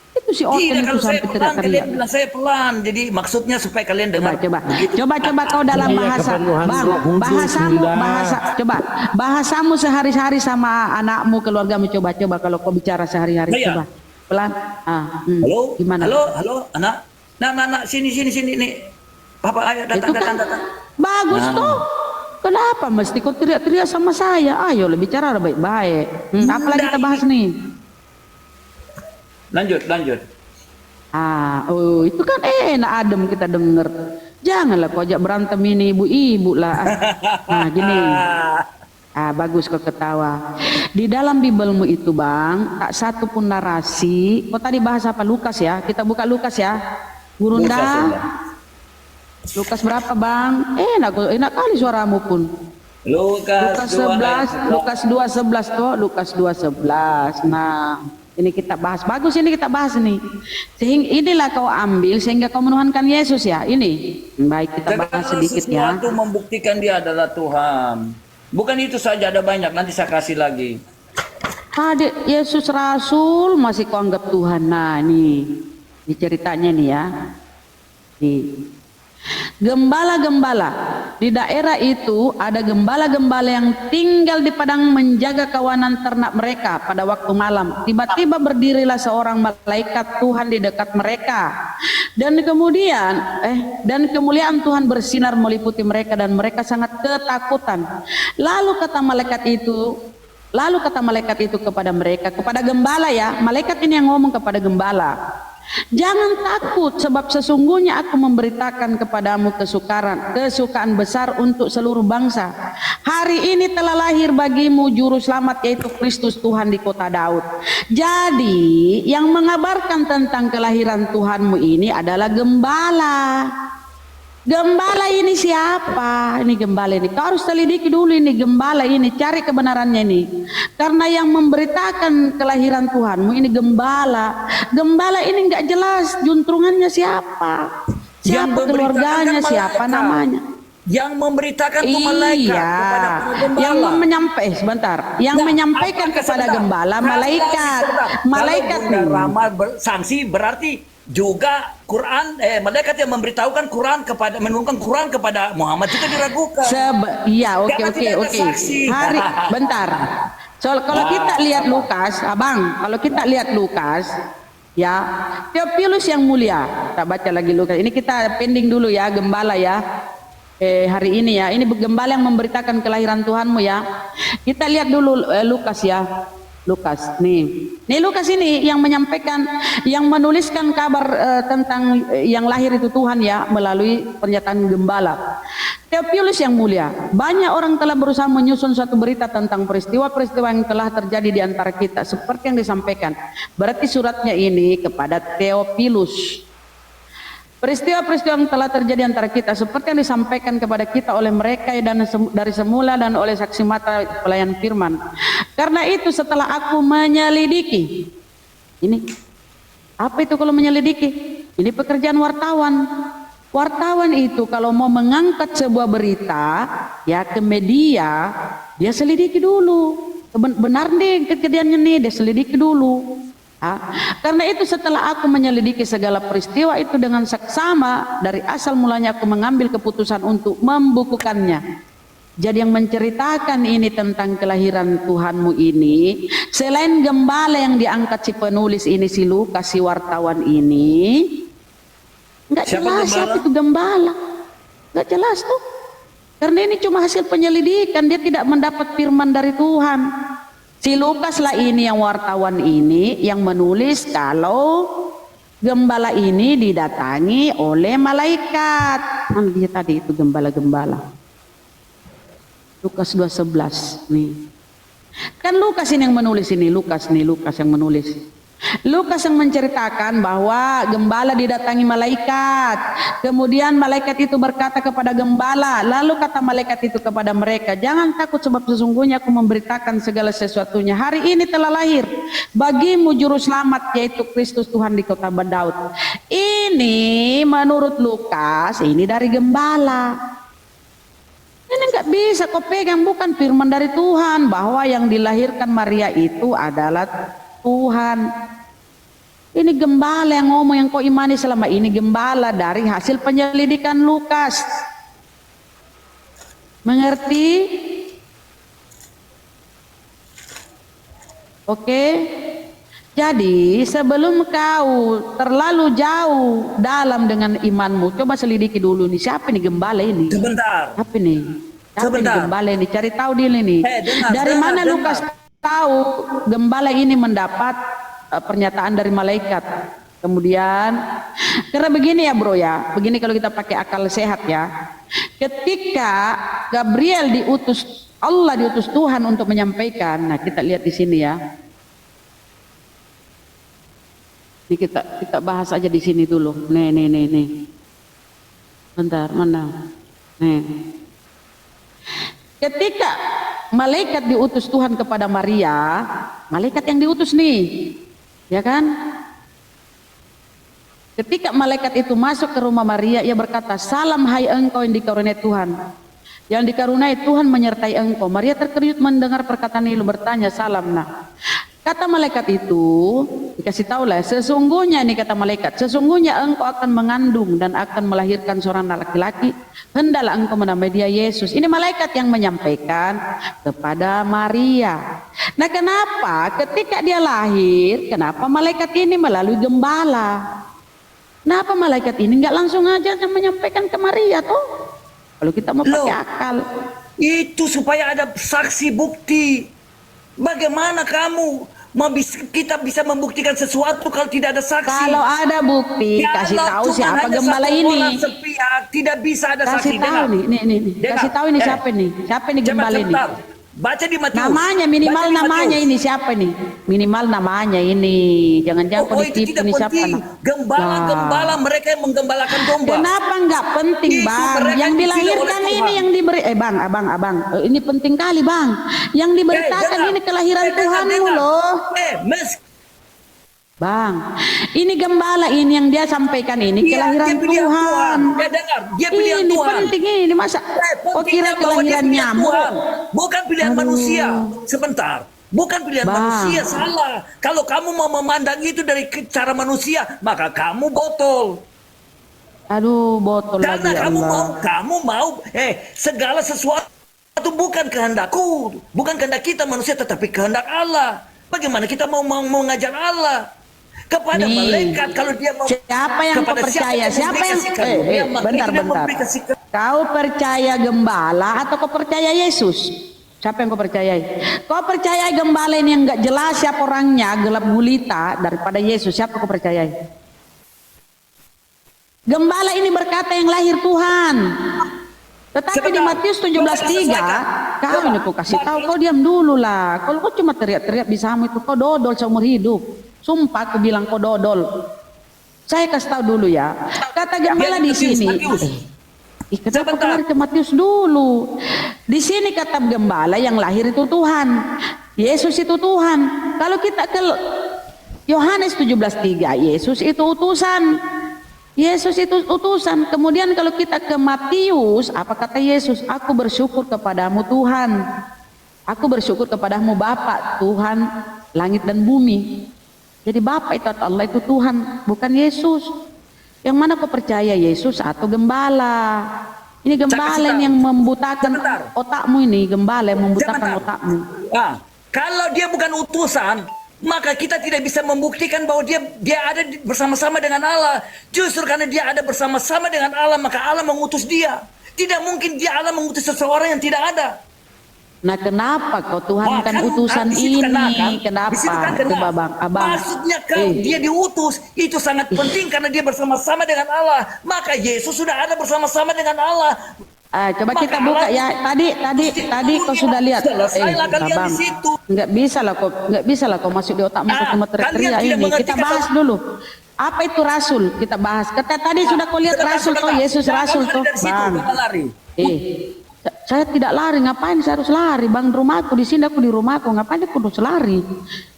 Itu si Oten itu sampai teriak-teriak. Bilang saya pelan, jadi maksudnya supaya kalian dengar. Coba kau dalam bahasa, Bang, bahasamu sehari-hari sama anakmu, keluargamu, coba kalau kau bicara sehari-hari, coba pelan. Halo, gimana? Halo, anak, nah, sini nih, Papa ayo datang. Bagus tuh. Kenapa mesti kau teriak-teriak sama saya? Ayo bicara baik-baik. Apalagi kita bahas nih? Lanjut. Itu kan enak adem kita denger. Janganlah kau ajak berantem ini ibu-ibu lah. Nah gini. Bagus kau ketawa. Di dalam Bibelmu itu Bang, tak satu pun narasi. Kau tadi bahas apa? Lukas ya. Kita buka Lukas ya. Gurunda. Lukas sudah. Lukas berapa bang? Enak kali suaramu pun. Lukas 2 ayat 11. Lukas 2:11 toh, Lukas 2:11. Nah, ini kita bahas. Bagus ini kita bahas nih. Sehingga inilah kau ambil sehingga kau menuhankan Yesus ya. Ini baik kita bahas Segala sedikit ya. sesuatu membuktikan dia adalah Tuhan. Bukan itu saja, ada banyak. Nanti saya kasih lagi. Adik Yesus Rasul masih kau anggap Tuhan. Nah, ini ceritanya nih ya. Nih. Gembala-gembala di daerah itu ada gembala-gembala yang tinggal di padang menjaga kawanan ternak mereka pada waktu malam. Tiba-tiba berdirilah seorang malaikat Tuhan di dekat mereka. Dan kemuliaan Tuhan bersinar meliputi mereka dan mereka sangat ketakutan. Lalu kata malaikat itu kepada mereka, kepada gembala ya. Malaikat ini yang ngomong kepada gembala. Jangan takut sebab sesungguhnya aku memberitakan kepadamu kesukaan besar untuk seluruh bangsa. Hari ini telah lahir bagimu juru selamat yaitu Kristus Tuhan di kota Daud. Jadi yang mengabarkan tentang kelahiran Tuhanmu ini adalah gembala. Gembala ini siapa? Ini gembala ini. Kau harus selidiki dulu ini gembala ini, cari kebenarannya ini. Karena yang memberitakan kelahiran Tuhanmu ini gembala. Gembala ini enggak jelas juntrungannya siapa. Siapa keluarganya, siapa namanya. Yang memberitakan ke malaikat kepada para gembala. Yang menyampaikan kepada gembala malaikat. Malaikat nih. Rama sanksi berarti juga Quran, malaikat yang memberitahukan Quran menurunkan Quran kepada Muhammad juga diragukan. Oke. Bentar. Kalau kita lihat Lukas, kalau kita lihat Lukas, ya, Theophilus yang mulia. Kita baca lagi Lukas. Ini kita pending dulu ya, gembala ya. Hari ini ya, ini gembala yang memberitakan kelahiran Tuhanmu ya. Kita lihat dulu Lukas ya. Lukas nih Lukas ini yang menyampaikan, yang menuliskan kabar tentang yang lahir itu Tuhan ya melalui pernyataan gembala. Theophilus yang mulia, banyak orang telah berusaha menyusun suatu berita tentang peristiwa-peristiwa yang telah terjadi di antara kita seperti yang disampaikan. Berarti suratnya ini kepada Theophilus. Peristiwa-peristiwa yang telah terjadi antara kita seperti yang disampaikan kepada kita oleh mereka dan dari semula dan oleh saksi mata pelayan firman. Karena itu setelah aku menyelidiki, ini apa itu kalau menyelidiki? Ini pekerjaan wartawan. Wartawan itu kalau mau mengangkat sebuah berita ya ke media, dia selidiki dulu. Benar nih kejadiannya nih, dia selidiki dulu. Karena itu setelah aku menyelidiki segala peristiwa itu dengan saksama, dari asal mulanya aku mengambil keputusan untuk membukukannya. Jadi yang menceritakan ini tentang kelahiran Tuhanmu ini, selain gembala yang diangkat si penulis ini, si Lukas, si wartawan ini, nggak jelas siapa itu gembala, nggak jelas tuh. Karena ini cuma hasil penyelidikan, dia tidak mendapat firman dari Tuhan. Si Lukas lah ini yang wartawan ini yang menulis kalau gembala ini didatangi oleh malaikat. Mana dia tadi itu gembala-gembala? Lukas 2:11 nih. Kan Lukas ini yang menulis ini, Lukas yang menulis. Lukas yang menceritakan bahwa gembala didatangi malaikat. Kemudian malaikat itu berkata kepada gembala, lalu kata malaikat itu kepada mereka, jangan takut sebab sesungguhnya aku memberitakan segala sesuatunya. Hari ini telah lahir bagimu juru selamat yaitu Kristus Tuhan di kota Daud. Ini menurut Lukas ini dari gembala. Ini nggak bisa kau pegang, bukan firman dari Tuhan bahwa yang dilahirkan Maria itu adalah Tuhan. Ini gembala yang ngomong, yang kau imani selama ini gembala dari hasil penyelidikan Lukas. Mengerti? Oke. Jadi sebelum kau terlalu jauh dalam dengan imanmu, coba selidiki dulu nih siapa nih gembala ini. Sebentar. Apa nih? Siapa nih gembala ini? Cari tahu dulu nih. Dari mana Lukas tahu gembala ini mendapat pernyataan dari malaikat? Kemudian karena begini ya bro ya, begini kalau kita pakai akal sehat ya. Ketika Gabriel diutus, Allah diutus Tuhan untuk menyampaikan. Nah kita lihat di sini ya. Ini kita bahas aja di sini dulu. Nih. Bentar, mana? Nih. Ketika malaikat diutus Tuhan kepada Maria, malaikat yang diutus nih, ya kan? Ketika malaikat itu masuk ke rumah Maria, ia berkata, "Salam hai engkau yang dikaruniai Tuhan. Yang dikaruniai Tuhan menyertai engkau." Maria terkejut mendengar perkataan itu, bertanya, "Salam nak." Kata malaikat itu, dikasih tahu lah, sesungguhnya nih kata malaikat, sesungguhnya engkau akan mengandung dan akan melahirkan seorang laki-laki, hendaklah engkau menamai dia Yesus. Ini malaikat yang menyampaikan kepada Maria. Nah, kenapa ketika dia lahir, kenapa malaikat ini melalui gembala? Kenapa malaikat ini nggak langsung aja menyampaikan ke Maria tuh? Kalau kita mau pakai akal. Itu supaya ada saksi bukti. Bagaimana kita bisa membuktikan sesuatu kalau tidak ada saksi? Kalau ada bukti, kasih tahu siapa gembala ini. Sepihak, tidak bisa ada kasih saksi. Tahu nih. Kasih tahu ini siapa nih? Siapa nih gembala ini? Baca di Matius. Namanya minimal namanya ini siapa nih? Minimal namanya ini. Jangan-jangan Oh, itu ditipu tidak ini siapa? penting. Gembala mereka yang menggembalakan domba. Kenapa nggak penting, Itu Bang? mereka Yang dipilih dilahirkan oleh ini Tuhan. yang diberi abang. Ini penting kali, Bang. Yang diberitakan dengar. ini kelahiran Tuhanmu Dengar. loh. Bang, ini gembala ini yang dia sampaikan ini kelahiran dia pilihan Tuhan. Dengar, dia pilihan Ini Tuhan. penting ini masa kok kira Bahwa dia kelahiran pilihan nyamuk? Tuhan. Bukan pilihan manusia. Sebentar. Bukan pilihan Bang. manusia, salah. Kalau kamu mau memandang itu dari cara manusia, maka kamu botol. Aduh, botol Karena lagi ya Allah. kamu mau, segala sesuatu bukan kehendakku, bukan kehendak kita manusia, tetapi kehendak Allah. Bagaimana kita mau mengajar Allah? Kepada malaikat, kalau dia mau, siapa yang kau percaya? Siapa yang bentar. Kau percaya gembala atau kau percaya Yesus? Siapa yang kau percayai? Kau percaya gembala ini yang enggak jelas siapa orangnya, gelap gulita daripada Yesus? Siapa kau percayai? Gembala ini berkata yang lahir Tuhan. Tetapi di Matius 17:3, kau ini kau kasih tahu, kau diam dulu lah. Kalau kau cuma teriak-teriak bisamu itu, kau dodol seumur hidup. Sumpah aku bilang kau dodol. Saya kasih tahu dulu ya. Kata gembala di sini. Kenapa kau lari ke Matius dulu? Di sini kata gembala yang lahir itu Tuhan. Yesus itu Tuhan. Kalau kita ke Yohanes 17:3, Yesus itu utusan. Yesus itu utusan. Kemudian kalau kita ke Matius, apa kata Yesus? Aku bersyukur kepadamu Tuhan. Aku bersyukur kepadamu Bapa, Tuhan langit dan bumi. Jadi Bapa itu atau Allah itu Tuhan, bukan Yesus. Yang mana kau percaya, Yesus atau gembala? Ini gembala yang membutakan otakmu ini, gembala yang membutakan otakmu. Nah, kalau dia bukan utusan, maka kita tidak bisa membuktikan bahwa dia ada bersama-sama dengan Allah. Justru karena dia ada bersama-sama dengan Allah, maka Allah mengutus dia. Tidak mungkin Allah mengutus seseorang yang tidak ada. Nah, kenapa kau Tuhan kan utusan ini? Kenapa? Coba Bang, Abang. Maksudnya kalau dia diutus, itu sangat penting karena dia bersama-sama dengan Allah. Maka Yesus sudah ada bersama-sama dengan Allah. Coba maka kita buka Allah, tadi kau sudah lihat. Abang, nggak bisa lah kau masuk di otakmu cuma teriak ini. Kita bahas dulu. Apa itu rasul? Kita bahas. Tadi sudah kau lihat rasul tuh, Yesus rasul tuh, Bang. Saya tidak lari, ngapain saya harus lari? Bang, rumahku di sini, aku di rumahku, ngapain aku harus lari?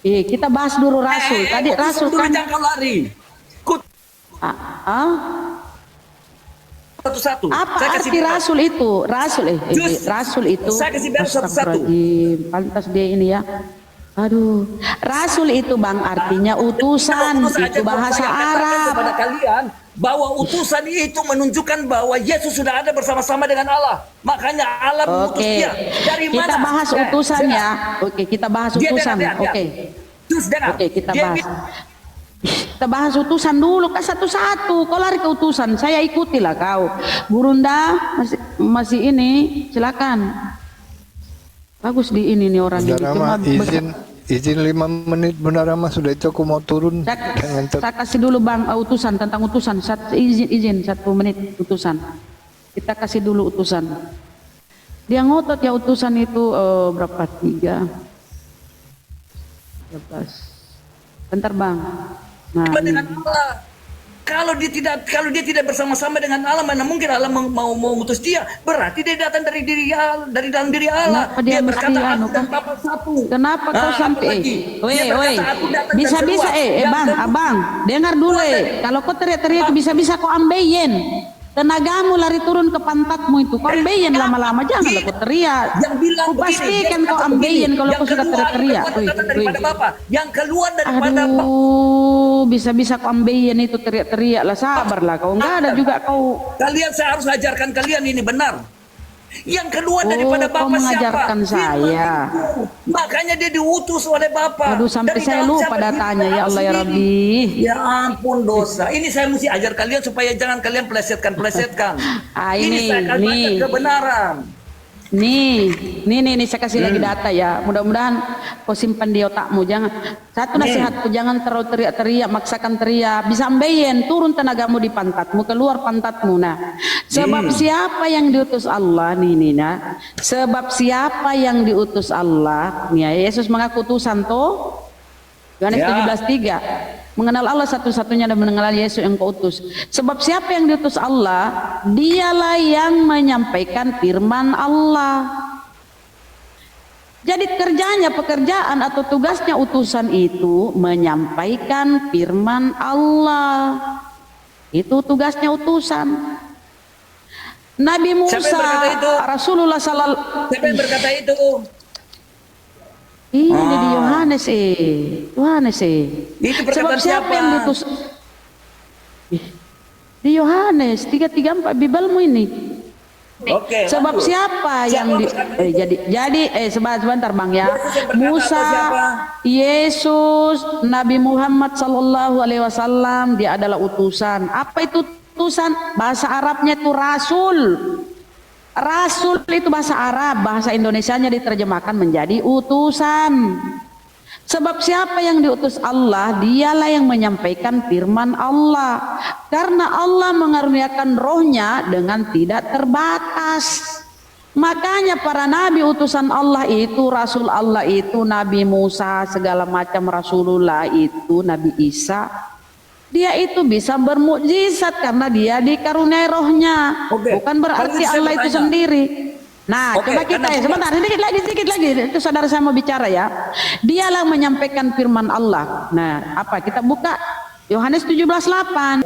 Kita bahas dulu rasul. Tadi rasul kan. Lari. Satu-satu. Apa arti rasul itu? Rasul itu. Saya kasih biar satu-satu. Pantas dia ini ya. Aduh, rasul itu Bang artinya utusan. Itu bahasa Arab. Kepada kalian bahwa utusan itu menunjukkan bahwa Yesus sudah ada bersama-sama dengan Allah. Makanya Allah mengutus dia. Dari mana? Kita bahas utusan ya. Oke, kita bahas utusan. Oke. Oke, kita bahas. Kita bahas utusan dulu kan satu-satu. Kau lari ke utusan, saya ikutilah kau. Gurunda masih ini, silakan. Bagus di ini nih orang ini. Cuma izin 5 menit Bunda Rama, sudah itu aku mau turun. Saya kasih dulu Bang utusan, tentang utusan. Izin 1 menit utusan. Kita kasih dulu utusan. Dia ngotot ya utusan itu berapa? 3 11. Bentar Bang. Nah, dengan Allah. Kalau dia tidak bersama-sama dengan Allah, mana mungkin Allah mau mengutus dia? Berarti dia datang dari dalam diri Allah. kenapa dia mesti berkata anu, aku dan Bapa satu. Kenapa kau sampai bisa-bisa abang, dengar dulu kalau kau teriak-teriak bisa-bisa kau ambeien. Tenagamu lari turun ke pantatmu itu. Kau ambeien lama-lama, janganlah kau teriak. Yang bilang Kau pastikan kau ambeien kalau kau sudah teriak-teriak. daripada Bapa, yang keluar daripada Bapa. Aduh, bisa-bisa kau ambeien itu teriak-teriak lah, sabarlah kau. Enggak ada juga kau. Kalian saya harus ajarkan kalian ini benar. Yang keluar daripada kau Bapa mengajarkan siapa? saya. Makanya dia diutus oleh Bapa. Aduh, sampai Dari saya dalam lupa siapa? datanya, ya Allah ya Sendiri. Rabbi. Ya ampun dosa. Ini saya mesti ajar kalian supaya jangan kalian plesetkan. Ini, saya akan baca nih. kebenaran. Nih, saya kasih lagi data ya. Mudah-mudahan kau simpan di otakmu. Jangan, satu nasihatku, jangan terlalu teriak-teriak, maksakan teriak. Bisa ambeien, turun tenagamu di pantatmu, keluar pantatmu. Nah, sebab siapa yang diutus Allah nih, nah. Sebab siapa yang diutus Allah, nih ya, Yesus mengaku utusan toh. Yohanes 17:3. Mengenal Allah satu-satunya dan mengenal Yesus yang kau utus. Sebab siapa yang diutus Allah, dialah yang menyampaikan firman Allah. Jadi pekerjaan atau tugasnya utusan itu menyampaikan firman Allah. Itu tugasnya utusan. Nabi Musa, Rasulullah sallallahu. Siapa yang berkata itu? Ini di Yohanes Itu Sebab perkataan siapa siapa? yang diutus? Di Yohanes 3:34 Bibelmu ini. Oke. Sebab lanjut. siapa yang sebentar Bang ya. Yesus yang berkata Musa, atau siapa? Yesus, Nabi Muhammad sallallahu alaihi wasallam, dia adalah utusan. Apa itu utusan? Bahasa Arabnya itu rasul. Rasul itu bahasa Arab, bahasa Indonesianya diterjemahkan menjadi utusan. Sebab siapa yang diutus Allah, dialah yang menyampaikan firman Allah. Karena Allah mengaruniakan rohnya dengan tidak terbatas. Makanya para nabi utusan Allah itu, Rasul Allah itu, Nabi Musa, segala macam Rasulullah itu, Nabi Isa, dia itu bisa bermukjizat karena dia dikaruniai rohnya. Bukan berarti Allah itu sendiri. Nah, coba kita sebentar, sedikit lagi. Itu saudara saya mau bicara ya. Dialah menyampaikan firman Allah. Nah, apa? Kita buka Yohanes 17:8.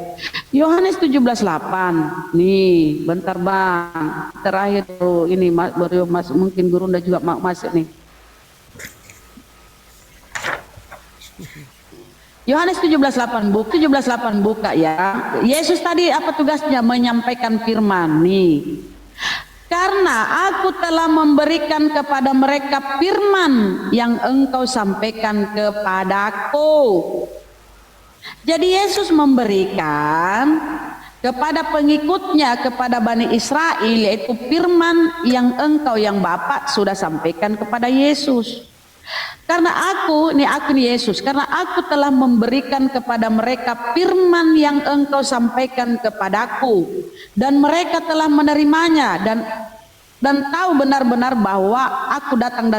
Yohanes 17:8. Nih, bentar Bang. Terakhir tuh ini baru mungkin Guru Unda juga mau masuk nih. Yohanes 17:8 buka ya. Yesus tadi apa tugasnya? Menyampaikan firman nih. Karena aku telah memberikan kepada mereka firman yang engkau sampaikan kepadaku. Jadi Yesus memberikan kepada pengikutnya, kepada Bani Israel, yaitu firman yang engkau, yang Bapa sudah sampaikan kepada Yesus. Karena aku nih Yesus, karena aku telah memberikan kepada mereka firman yang engkau sampaikan kepadaku, dan mereka telah menerimanya dan tahu benar-benar bahwa aku datang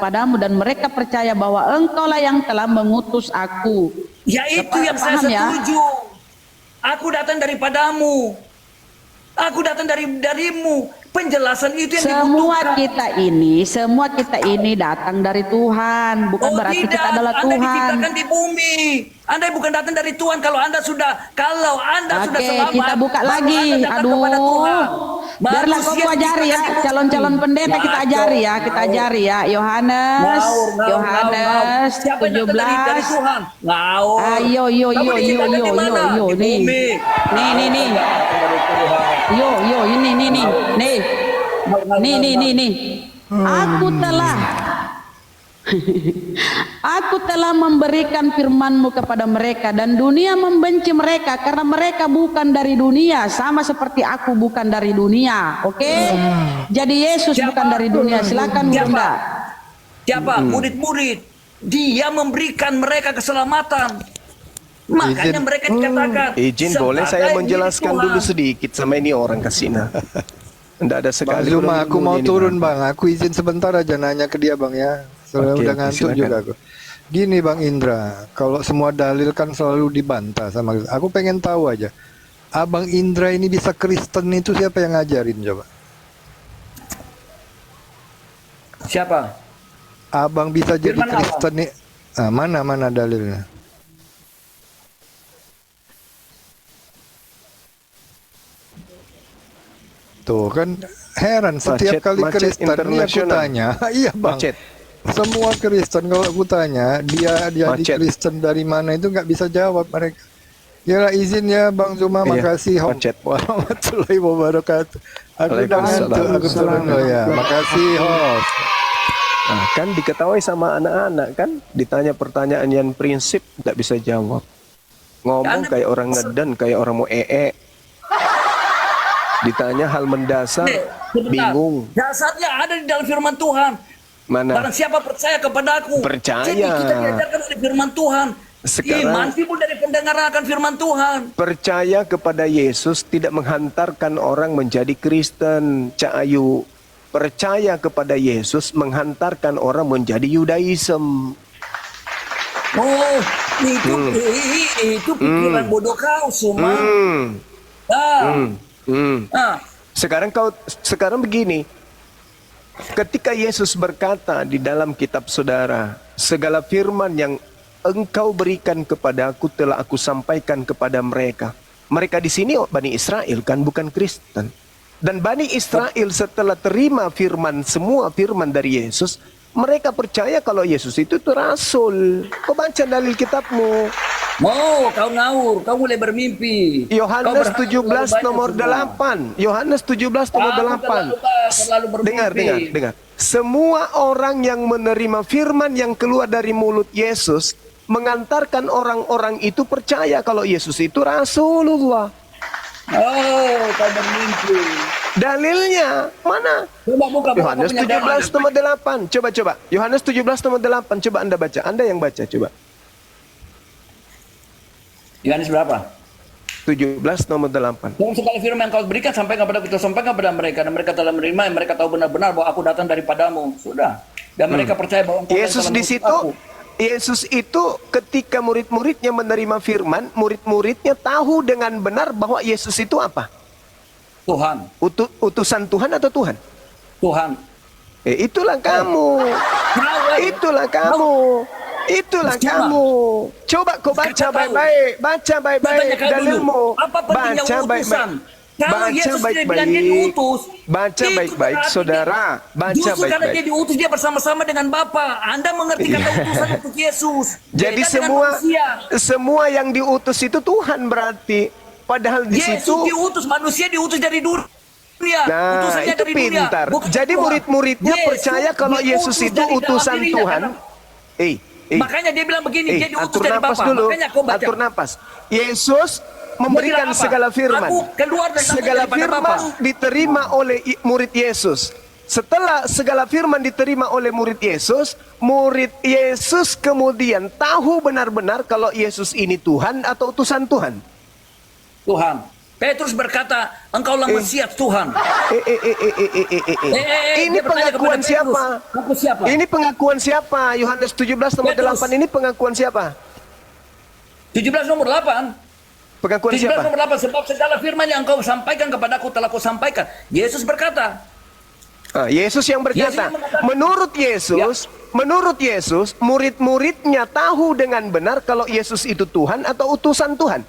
padamu, dan mereka percaya bahwa engkaulah yang telah mengutus aku. Ya itu yang saya setuju. Aku datang daripadamu. Aku datang darimu. Penjelasan itu yang Semua dibutuhkan. semua kita ini datang dari Tuhan, bukan berarti tidak. kita adalah Anda Tuhan. diciptakan di bumi. Anda bukan datang dari Tuhan kalau Anda sudah selamat. Kita buka baru lagi. Anda datang kepada Tuhan. Biarlah kau Manusia ajari ya, diciptakan di calon-calon bumi. pendeta kita ajari ya. Yohanes Siapa yang datang dari 17. Tuhan? Ngawur. Ayo, Kamu diciptakan di mana? Di bumi. Nih. Nih. Aku telah memberikan firman-Mu kepada mereka, dan dunia membenci mereka karena mereka bukan dari dunia, sama seperti aku bukan dari dunia. Oke? Jadi Yesus bukan dari dunia. Silakan Bunda. Siapa? Murid-murid. Dia memberikan mereka keselamatan. Makanya mereka dikatakan. Izin boleh saya menjelaskan dulu sedikit sama ini orang Kasina. Tidak ada Bang sekali. Zuma, aku mau ini, turun Bang. Aku izin sebentar aja nanya ke dia Bang ya. Soalnya Oke, udah ngantuk silakan. juga aku. Gini Bang Indra, kalau semua dalil kan selalu dibantah sama aku pengen tahu aja. Abang Indra ini bisa Kristen itu siapa yang ngajarin coba? Siapa? Abang bisa jadi Firman Allah. Kristen nih. Ah, mana dalilnya? Tuh kan heran setiap Macet- kali macet Kristen nih aku internasional. tanya, iya Bang. Macet. Semua Kristen kalau aku tanya dia jadi Macet. Kristen dari mana itu nggak bisa jawab mereka. Ya izin ya Bang Zuma, Iya, makasih. macet. Warahmatullahi wabarakatuh. Aku udah Waalaikumsalam. ngantuk, aku turun dulu ya. Makasih host. Nah, kan diketahui sama anak-anak kan, ditanya pertanyaan yang prinsip nggak bisa jawab. Ngomong kayak orang ngedan, kayak orang mau Ditanya hal mendasar, Sebentar. bingung. Dasarnya ada di dalam firman Tuhan. Mana? Barang siapa percaya kepada aku. Percaya. Jadi kita diajarkan oleh firman Tuhan. Sekarang- Iman timbul dari pendengaran akan firman Tuhan. Percaya kepada Yesus tidak menghantarkan orang menjadi Kristen, Cak Ayu. Percaya kepada Yesus menghantarkan orang menjadi Yudaism. Oh, itu pikiran bodoh kau, Suma. Sekarang begini. Ketika Yesus berkata di dalam kitab saudara, segala firman yang engkau berikan kepadaku telah aku sampaikan kepada mereka. Mereka di sini Bani Israel kan, bukan Kristen. Dan Bani Israel setelah terima firman, semua firman dari Yesus, mereka percaya kalau Yesus itu rasul. Kau baca dalil kitabmu. Kau ngawur, kau mulai bermimpi. Yohanes Kau berharap 17 terlalu nomor banyak, Suma. 8. Yohanes 17 nomor Kamu 8. terlalu bermimpi. Dengar. Semua orang yang menerima firman yang keluar dari mulut Yesus mengantarkan orang-orang itu percaya kalau Yesus itu Rasulullah. Kau bermimpi. Dalilnya mana? Coba buka Yohanes punya 17 dalil. nomor 8. Coba. Yohanes 17 nomor 8. Coba Anda baca. Anda yang baca coba. Yohanes berapa? 17 nomor 8. Dalam segala firman yang kau berikan sampai kepada kita, sampaikan kepada mereka, dan mereka telah menerima, yang mereka tahu benar-benar bahwa aku datang daripadamu. Sudah. Dan mereka percaya bahwa engkau Yesus telah di mengutus situ, aku. Yesus itu ketika murid-muridnya menerima firman, murid-muridnya tahu dengan benar bahwa Yesus itu apa? Tuhan. Utusan Tuhan atau Tuhan? Tuhan. Itulah kamu. Itulah kamu. Itulah Cuma. kamu. Coba kau baca Kita tahu. baik-baik. Baca baik-baik Tanya kau dulu, dalilmu. apa pentingnya Baca utusan? baik-baik. Kalau Baca Yesus tidak bilang dia baik-baik. diutus, Baca itu baik-baik, berarti saudara. Baca justru karena dia baik-baik. diutus, dia bersama-sama dengan Bapa. Anda mengerti kata utusan untuk Yesus. Jadi Beda dengan manusia. semua yang diutus itu Tuhan berarti. Padahal di Yesus situ diutus, manusia diutus dari dunia. Nah, Utusannya itu dari dunia, pintar. bukan Jadi Tuhan. murid-muridnya Yesus percaya kalau Yesus diutus itu dari dalam utusan dirinya, Tuhan. karena- Makanya dia bilang begini, dia diutus atur dari napas Bapa. dulu. Makanya kau baca. Atur napas. Yesus memberikan Dia bilang apa? segala firman. Aku keluar dan sampai Segala daripada firman Bapa. diterima oleh murid Yesus. Setelah segala firman diterima oleh murid Yesus kemudian tahu benar-benar kalau Yesus ini Tuhan atau utusan Tuhan. Tuhan. Petrus berkata, engkaulah Mesias Tuhan. Ini dia bertanya pengakuan kepada siapa? Petrus, aku siapa? Ini pengakuan siapa? Yohanes 17 nomor Petrus. 8 ini pengakuan siapa? 17 nomor 8. Pengakuan 17 siapa? nomor 8. Sebab segala firman yang kau sampaikan kepadaku telah kau sampaikan. Yesus berkata. Yesus yang berkata, Yesus yang mengatakan. menurut Yesus, murid-muridnya tahu dengan benar kalau Yesus itu Tuhan atau utusan Tuhan.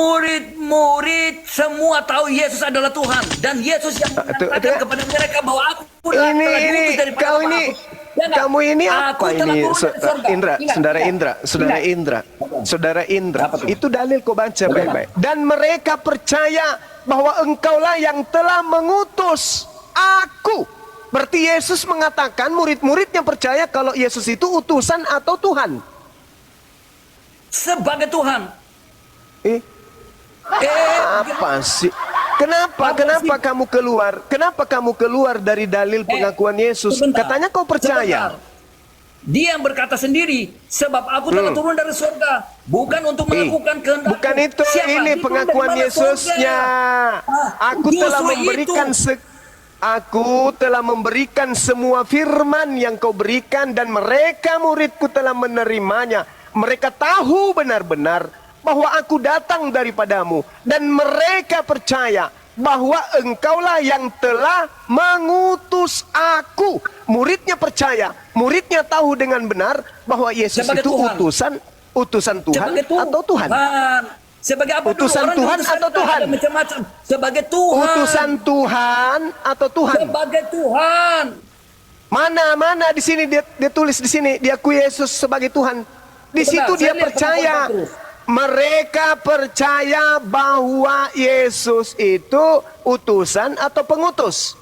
Murid-murid semua tahu Yesus adalah Tuhan. Dan Yesus yang mengatakan kepada mereka bahwa aku telah diutus daripada kau Bapa. ini, Dengar, kamu ini aku apa telah ini, turun dari surga. Ingat. Saudara Indra, Apa tuh? itu dalil kau baca baik-baik. Dan mereka percaya bahwa engkaulah yang telah mengutus aku. Berarti Yesus mengatakan murid-muridnya percaya kalau Yesus itu utusan atau Tuhan. Sebagai Tuhan. Apa sih? Kenapa kamu keluar? Kenapa kamu keluar dari dalil pengakuan Yesus? Sebentar. Katanya kau percaya. Sebentar. Dia yang berkata sendiri, sebab aku telah turun dari surga, bukan untuk melakukan kehendak. Bukan itu, ini pengakuan Yesusnya. Aku telah memberikan Aku telah memberikan semua firman yang kau berikan dan mereka muridku telah menerimanya. Mereka tahu benar-benar bahwa aku datang daripadamu dan mereka percaya bahwa engkaulah yang telah mengutus aku. Muridnya percaya, muridnya tahu dengan benar bahwa Yesus Sebagai itu Tuhan. utusan Tuhan Sebagai atau Tuhan. Sebagai apa dulu? Utusan Orang Tuhan diutus atau ada Tuhan? Macam-macam. Sebagai Tuhan. Utusan Tuhan atau Tuhan. Sebagai Tuhan. Mana di sini dia tulis di sini diakui Yesus sebagai Tuhan. Di Sebentar, situ saya dia lihat percaya. pengakuan Petrus. Mereka percaya bahwa Yesus itu utusan atau pengutus.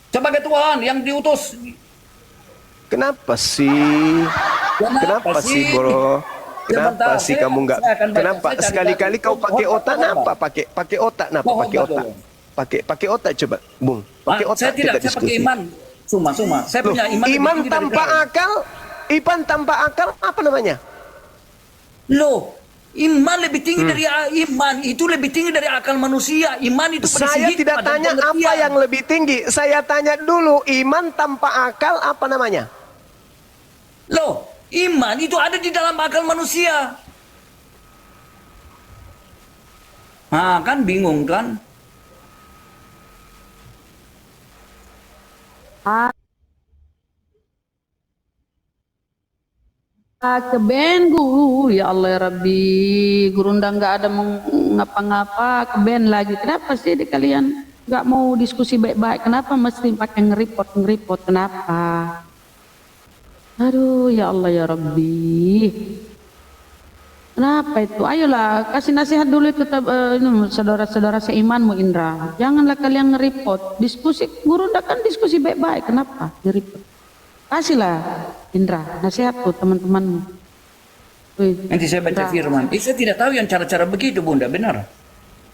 Sebagai Tuhan yang diutus. Kenapa sih? Kenapa sih, bro? Kenapa Sebentar, sih saya- kamu nggak? saya akan baca. Kenapa Saya cari sekali-kali tahu. kau pakai Khotbah, otak? khotbah. Napa? Pakai otak? Napa? Khotbah Pakai otak? dulu. Pakai otak coba, Bung. Pakai otak Saya tidak, kita saya pakai diskusi. iman. Suma. Saya Loh, punya iman. lebih iman tinggi dari tanpa kalian. akal, iman tanpa akal apa namanya? Loh, iman lebih tinggi dari iman. Itu lebih tinggi dari akal manusia. Iman itu pada Saya segi tidak pada tanya apa pengertian. yang lebih tinggi. Saya tanya dulu, iman tanpa akal apa namanya? Loh, iman itu ada di dalam akal manusia. Nah, kan bingung kan? Kebengu, ya Allah ya Rabbi, Gurunda nggak ada ngapa-ngapa, keben lagi. Kenapa sih di kalian nggak mau diskusi baik-baik? Kenapa mesti pakai ngeripot? Kenapa? Aduh, ya Allah ya Rabbi. Kenapa itu? Ayolah, kasih nasihat dulu itu saudara-saudara seimanmu Indra. Janganlah kalian ngeripot. Diskusi, Gurunda kan diskusi baik-baik. Kenapa ngeripot? Kasihlah Indra nasihat tuh teman-temanmu. Nanti saya baca firman. Saya tidak tahu yang cara-cara begitu, Bunda, benar.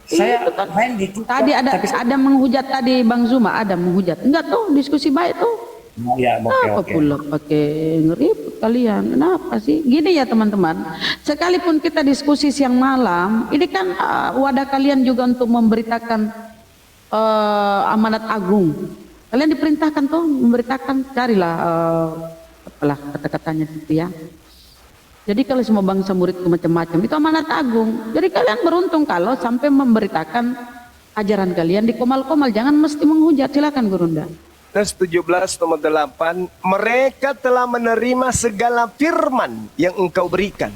Saya Itu kan. main di TikTok, Tadi ada menghujat tadi Bang Zuma, ada menghujat. Enggak tuh diskusi baik tuh. Oh, ya, Kenapa oke. pula pakai ngeriput kalian? Kenapa sih? Gini ya teman-teman, sekalipun kita diskusi siang malam, ini kan wadah kalian juga untuk memberitakan amanat agung. Kalian diperintahkan tuh memberitakan, carilah apalah kata-katanya itu ya. Jadi kalau semua bangsa muridku macam-macam itu amanat agung. Jadi kalian beruntung kalau sampai memberitakan ajaran kalian di komal-komal, jangan mesti menghujat. Silakan Gurunda. Nas 17 nomor 8, mereka telah menerima segala firman yang engkau berikan.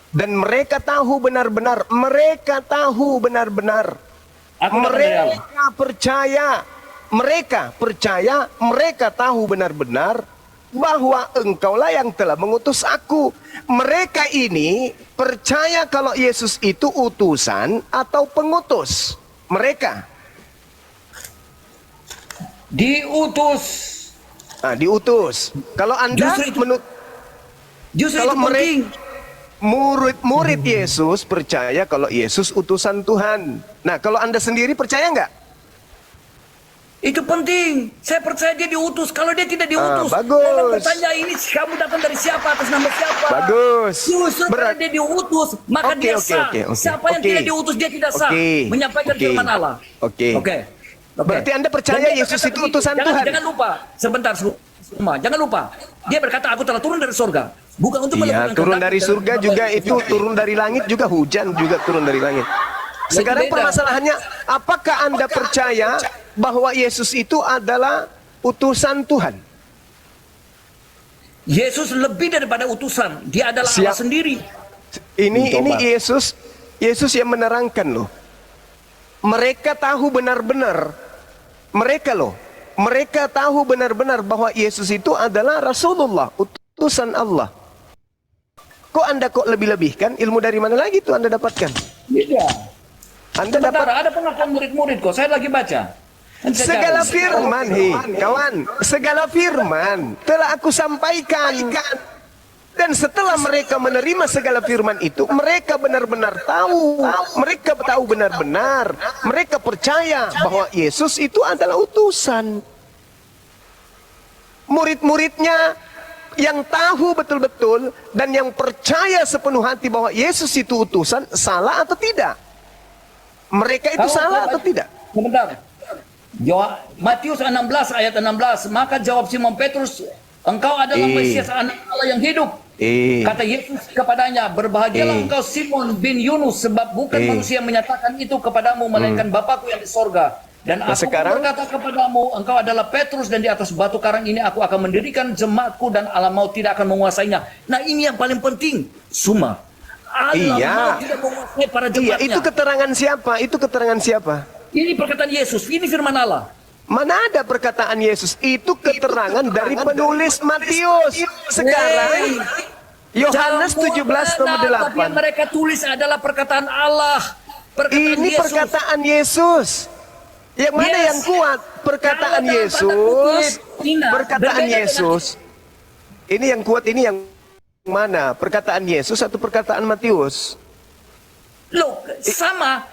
Dan mereka tahu benar-benar, mereka tahu benar-benar. Aku dapat dari Allah. Mereka percaya, mereka tahu benar-benar bahwa engkaulah yang telah mengutus aku. Mereka ini percaya kalau Yesus itu utusan atau pengutus. Mereka Diutus. diutus. Kalau Anda Justru itu- menurut Justru kalau itu penting. murid Yesus percaya kalau Yesus utusan Tuhan. Nah, kalau Anda sendiri percaya nggak? Itu penting. Saya percaya dia diutus. Kalau dia tidak diutus, bagus. orang bertanya ini kamu datang dari siapa, atas nama siapa? Bagus. Justru karena Berat. dia diutus, maka Oke, dia oke, sah. oke, oke. Siapa yang Oke. tidak diutus dia tidak sah. Oke. Menyampaikan Oke. firman Allah. Oke. Oke. Berarti Anda percaya Dan dia Yesus berkata itu begitu. utusan Tuhan? Jangan lupa. Sebentar, semua. Jangan lupa. Dia berkata, aku telah turun dari surga. Bukan untuk Iya, melakukan turun kehendak dari dan surga melakukan juga kehendak. itu, turun dari langit juga, hujan juga turun dari langit. Sekarang beda. permasalahannya, apakah Anda percaya bahwa Yesus itu adalah utusan Tuhan? Yesus lebih daripada utusan. Dia adalah Allah Siap. sendiri. Ini Coba. Yesus yang menerangkan loh. Mereka tahu benar-benar, mereka tahu benar-benar bahwa Yesus itu adalah Rasulullah, utusan Allah. Kok Anda lebih-lebihkan? Ilmu dari mana lagi tuh Anda dapatkan? Beda. Anda Sebentar, dapat ada pengakuan murid-murid kok. Saya lagi baca. Nanti saya segala cari. firman, kawan, segala firman telah aku sampaikan. Dan setelah mereka menerima segala firman itu, mereka benar-benar tahu. Mereka tahu benar-benar. Mereka percaya bahwa Yesus itu adalah utusan. Murid-muridnya yang tahu betul-betul dan yang percaya sepenuh hati bahwa Yesus itu utusan, salah atau tidak? Mereka itu Tahu, salah Bapak. atau tidak? Sebentar. Matius 16 ayat 16. Maka jawab Simon Petrus, engkau adalah Mesias, anak Allah yang hidup. Kata Yesus kepadanya, berbahagialah engkau Simon bin Yunus, sebab bukan manusia yang menyatakan itu kepadamu, melainkan Bapakku yang di sorga. Dan aku berkata kepadamu, engkau adalah Petrus, dan di atas batu karang ini aku akan mendirikan jemaatku, dan alam maut tidak akan menguasainya. Nah, ini yang paling penting. Suma, alam maut tidak menguasai para jemaatnya. Itu keterangan siapa? Itu keterangan siapa? Ini perkataan Yesus, ini firman Allah. Mana ada perkataan Yesus? Itu keterangan dari penulis Matius. Sekarang Yohanes 17 nomor 8. Tapi yang mereka tulis adalah perkataan Allah. Ini Yesus. perkataan Yesus. Yang mana yang kuat? Perkataan Yesus. Perkataan Yesus. Ini yang kuat, ini yang mana? Perkataan Yesus atau perkataan Matius? Loh, sama.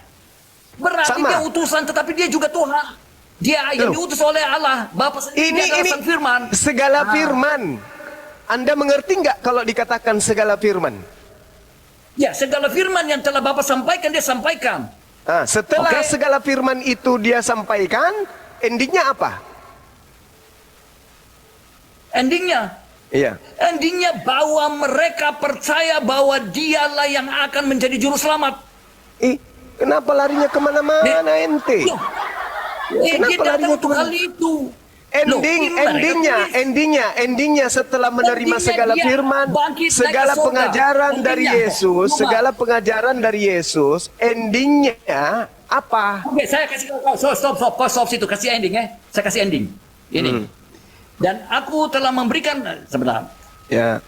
Berarti dia utusan, tetapi dia juga Tuhan. Dia yang diutus oleh Allah. Bapa sendiri adalah sang firman. Segala firman. Anda mengerti nggak kalau dikatakan segala firman? Ya, segala firman yang telah Bapa sampaikan, dia sampaikan. Setelah segala firman itu dia sampaikan, endingnya apa? Endingnya? Iya. Endingnya bahwa mereka percaya bahwa dialah yang akan menjadi juru selamat. Kenapa larinya kemana-mana ente? Kenapa larinya untuk hal itu? Endingnya setelah menerima segala firman, segala pengajaran dari Yesus, segala pengajaran dari Yesus, endingnya apa? Oke, saya kasih stop situ, kasih ending ya. Saya kasih ending. Ini. Dan aku telah memberikan sebentar. Ya.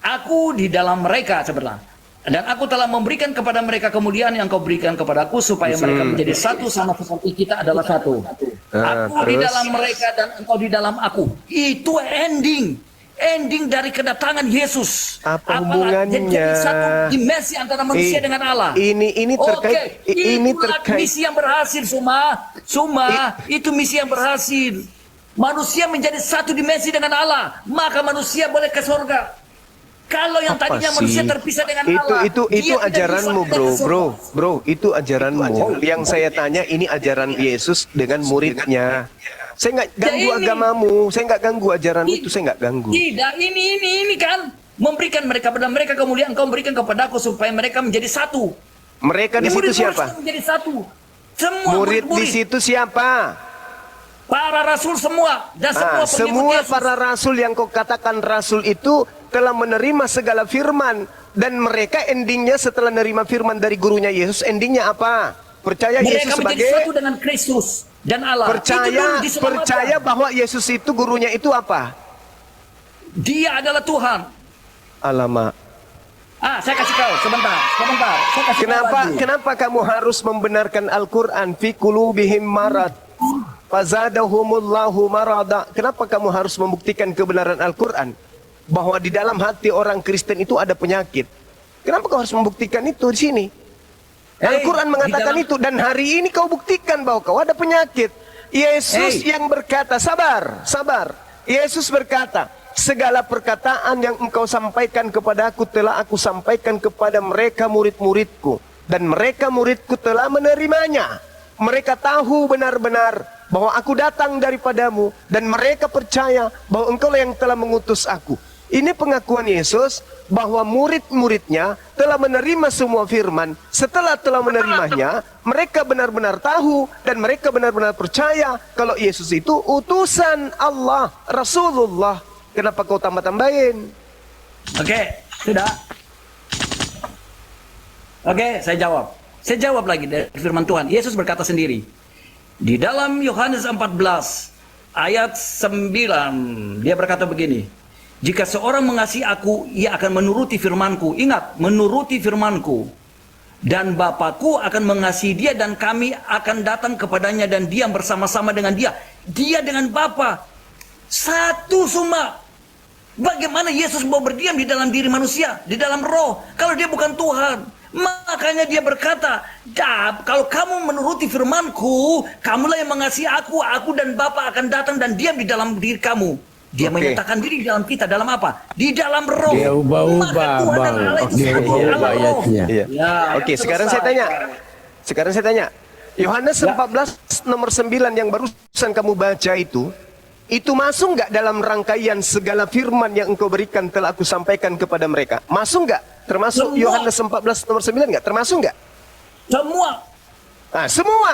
Aku di dalam mereka sebentar. Dan aku telah memberikan kepada mereka kemuliaan yang kau berikan kepadaku, supaya mereka menjadi satu sama seperti kita adalah satu. Aku di dalam mereka dan engkau di dalam aku. Itu ending. Ending dari kedatangan Yesus. Apa hubungannya? Jadi satu dimensi antara manusia dengan Allah. Ini terkait. Ini terkait. Misi yang berhasil, Suma. Itu misi yang berhasil. Manusia menjadi satu dimensi dengan Allah, maka manusia boleh ke surga. Kalau yang tadinya manusia terpisah dengan Allah, itu ajaranmu, bro, itu ajaranmu. Yang saya tanya, ini ajaran Yesus dengan muridnya. Saya nggak ganggu agamamu, saya nggak ganggu ajaran itu, saya nggak ganggu. Tidak, ini kan memberikan mereka kepada mereka kemuliaan, engkau berikan kepadaku supaya mereka menjadi satu. Mereka di situ siapa? Menjadi satu. Semua murid di situ siapa? Para rasul semua dan semua para rasul yang kau katakan rasul itu telah menerima segala firman, dan mereka endingnya setelah menerima firman dari gurunya Yesus, endingnya apa? Percaya mereka Yesus sebagai satu dengan Kristus dan Allah. Percaya bahwa Yesus itu gurunya itu apa? Dia adalah Tuhan. Alamak. Saya kasih kau sebentar. Saya kasih Kenapa kamu harus membenarkan Al-Quran? Fi qulubihim marad fazadahumullahu marada. Kenapa kamu harus membuktikan kebenaran Al-Quran bahwa di dalam hati orang Kristen itu ada penyakit? Kenapa kau harus membuktikan itu di sini? Al-Quran mengatakan itu, dan hari ini kau buktikan bahwa kau ada penyakit. Yesus yang berkata, sabar. Yesus berkata, segala perkataan yang engkau sampaikan kepadaku telah aku sampaikan kepada mereka murid-muridku, dan mereka muridku telah menerimanya. Mereka tahu benar-benar bahwa aku datang daripadamu, dan mereka percaya bahwa engkau yang telah mengutus aku. Ini pengakuan Yesus bahwa murid-muridnya telah menerima semua firman. Setelah telah menerimanya, mereka benar-benar tahu dan mereka benar-benar percaya kalau Yesus itu utusan Allah, Rasulullah. Kenapa kau tambah-tambahin? Oke, sudah. Oke, saya jawab. Saya jawab lagi dari firman Tuhan. Yesus berkata sendiri. Di dalam Yohanes 14 ayat 9, dia berkata begini. Jika seorang mengasihi aku, ia akan menuruti firmanku. Ingat, menuruti firmanku. Dan Bapakku akan mengasihi dia, dan kami akan datang kepadanya dan diam bersama-sama dengan dia. Dia dengan Bapa satu semua. Bagaimana Yesus mau berdiam di dalam diri manusia, di dalam roh, kalau dia bukan Tuhan? Makanya dia berkata, kalau kamu menuruti firmanku, kamulah yang mengasihi aku dan Bapa akan datang dan diam di dalam diri kamu. Dia menyatakan diri di dalam kita, dalam apa? Di dalam roh. Dia ubah-ubah, Bang. Dia ubah ayatnya. Oke, sekarang saya tanya. Yohanes 14 nomor 9 yang barusan kamu baca itu masuk nggak dalam rangkaian segala firman yang engkau berikan telah aku sampaikan kepada mereka? Masuk nggak? Termasuk Semua. Yohanes 14 nomor 9 nggak? Termasuk nggak? Semua. Nah, semua.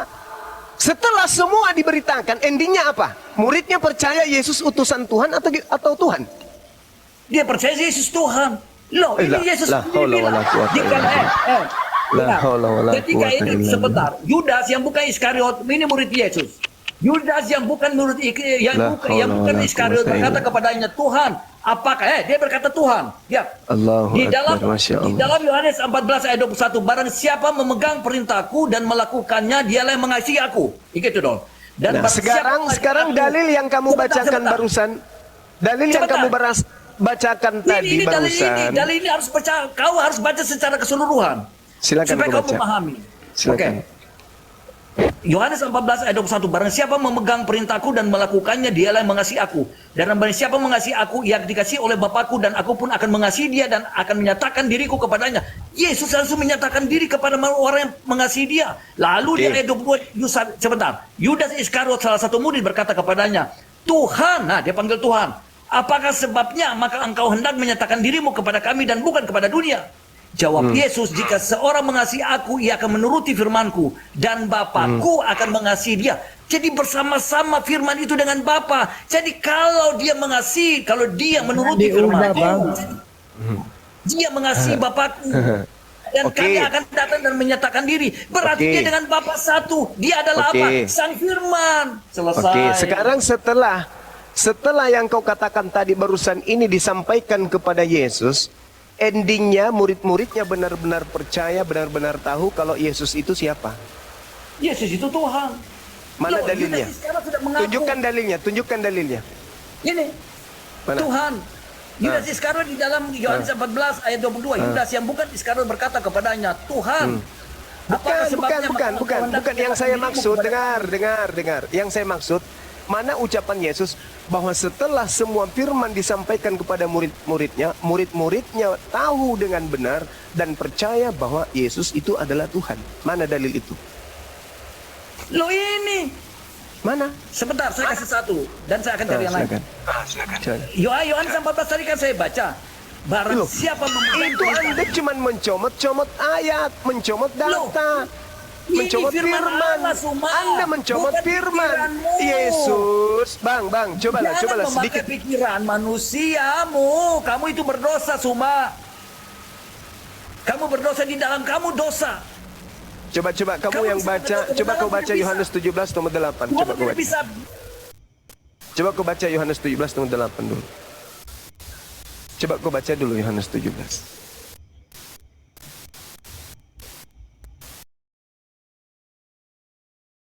Setelah semua diberitakan, endingnya apa? Muridnya percaya Yesus utusan Tuhan atau Tuhan? Dia percaya Yesus Tuhan. Loh, ini La- Yesus la sendiri haula bilang. wala quwata Jika illa La benar. haula wala Ketika quwata itu illa sebentar, Yudas yang bukan Iskariot, ini murid Yesus. Yudas yang bukan murid La haula wala Iskariot quwata berkata illa. kepadanya, Tuhan, apakah dia berkata Tuhan. Ya. Allahu Di dalam Akbar, Masya di Allah. dalam Yohanes 14 ayat 21, barang siapa memegang perintahku dan melakukannya, dialah yang mengasihi aku. Gitu dong. Dan Nah, barang siapa sekarang mengasihi aku- dalil yang kamu bacakan Sebentar. barusan, dalil yang Sebentar. kamu bacakan tadi Ini barusan. dalil ini harus baca, kau harus baca secara keseluruhan. Silakan supaya kau kau baca. memahami. Silakan. Oke. Yohanes 14 ayat 21, barang siapa memegang perintahku dan melakukannya, dialah yang mengasihi aku. Dan barang siapa mengasihi aku, ia dikasihi oleh Bapakku, dan aku pun akan mengasihi dia dan akan menyatakan diriku kepadanya. Yesus langsung menyatakan diri kepada orang yang mengasihi dia. Lalu di Oke. ayat 22, sebentar. Yudas Iskariot salah satu murid berkata kepadanya, Tuhan, nah dia panggil Tuhan. Apakah sebabnya maka engkau hendak menyatakan dirimu kepada kami dan bukan kepada dunia? Jawab Yesus, jika seorang mengasihi aku, ia akan menuruti firmanku. Dan Bapakku akan mengasihi dia. Jadi bersama-sama firman itu dengan Bapa. Jadi kalau dia mengasihi, kalau dia menuruti Diubah, firmanku, Bang. dia mengasihi Bapakku. Dan Oke. kami akan datang dan menyatakan diri. Berarti Oke. dia dengan Bapa satu. Dia adalah Oke. apa? Sang firman. Selesai. Oke, sekarang setelah yang kau katakan tadi barusan ini disampaikan kepada Yesus, endingnya murid-muridnya benar-benar percaya, benar-benar tahu kalau Yesus itu siapa. Yesus itu Tuhan. Mana Loh, dalilnya? Yudas Iskariot sudah mengaku. Tunjukkan dalilnya. Ini Mana? Tuhan. Yudas Iskariot di dalam Yohanes 14 ayat 22. Yudas yang bukan Iskariot berkata kepadanya, Tuhan. apakah sebabnya maka engkau hendak Bukan yang menyatakan saya dirimu maksud. kepada Dengar. Yang saya maksud, mana ucapan Yesus bahwa setelah semua firman disampaikan kepada murid-muridnya, murid-muridnya tahu dengan benar dan percaya bahwa Yesus itu adalah Tuhan. Mana dalil itu? Loh ini. Mana? Sebentar, saya kasih satu. Dan saya akan cari yang lain. Silakan. Yohanes 14 tadi kan saya baca. Barang Loh, siapa memegang itu Anda cuma mencomot-comot ayat, mencomot data, ini mencomot firman firman. Allah, Suma. Anda mencomot Bukan firman. pikiranmu. Yesus, Bang, cobalah Jangan memakai sedikit. pikiran manusiamu. Kamu itu berdosa, Suma. Kamu berdosa, di dalam kamu dosa. Coba kamu Kamu yang bisa baca, berdosa, coba kau tidak baca bisa. Yohanes 17 nomor 8. Kamu Coba kau tidak baca. bisa. Coba kau baca Yohanes 17 nomor 8 dulu. Coba kau baca dulu Yohanes 17.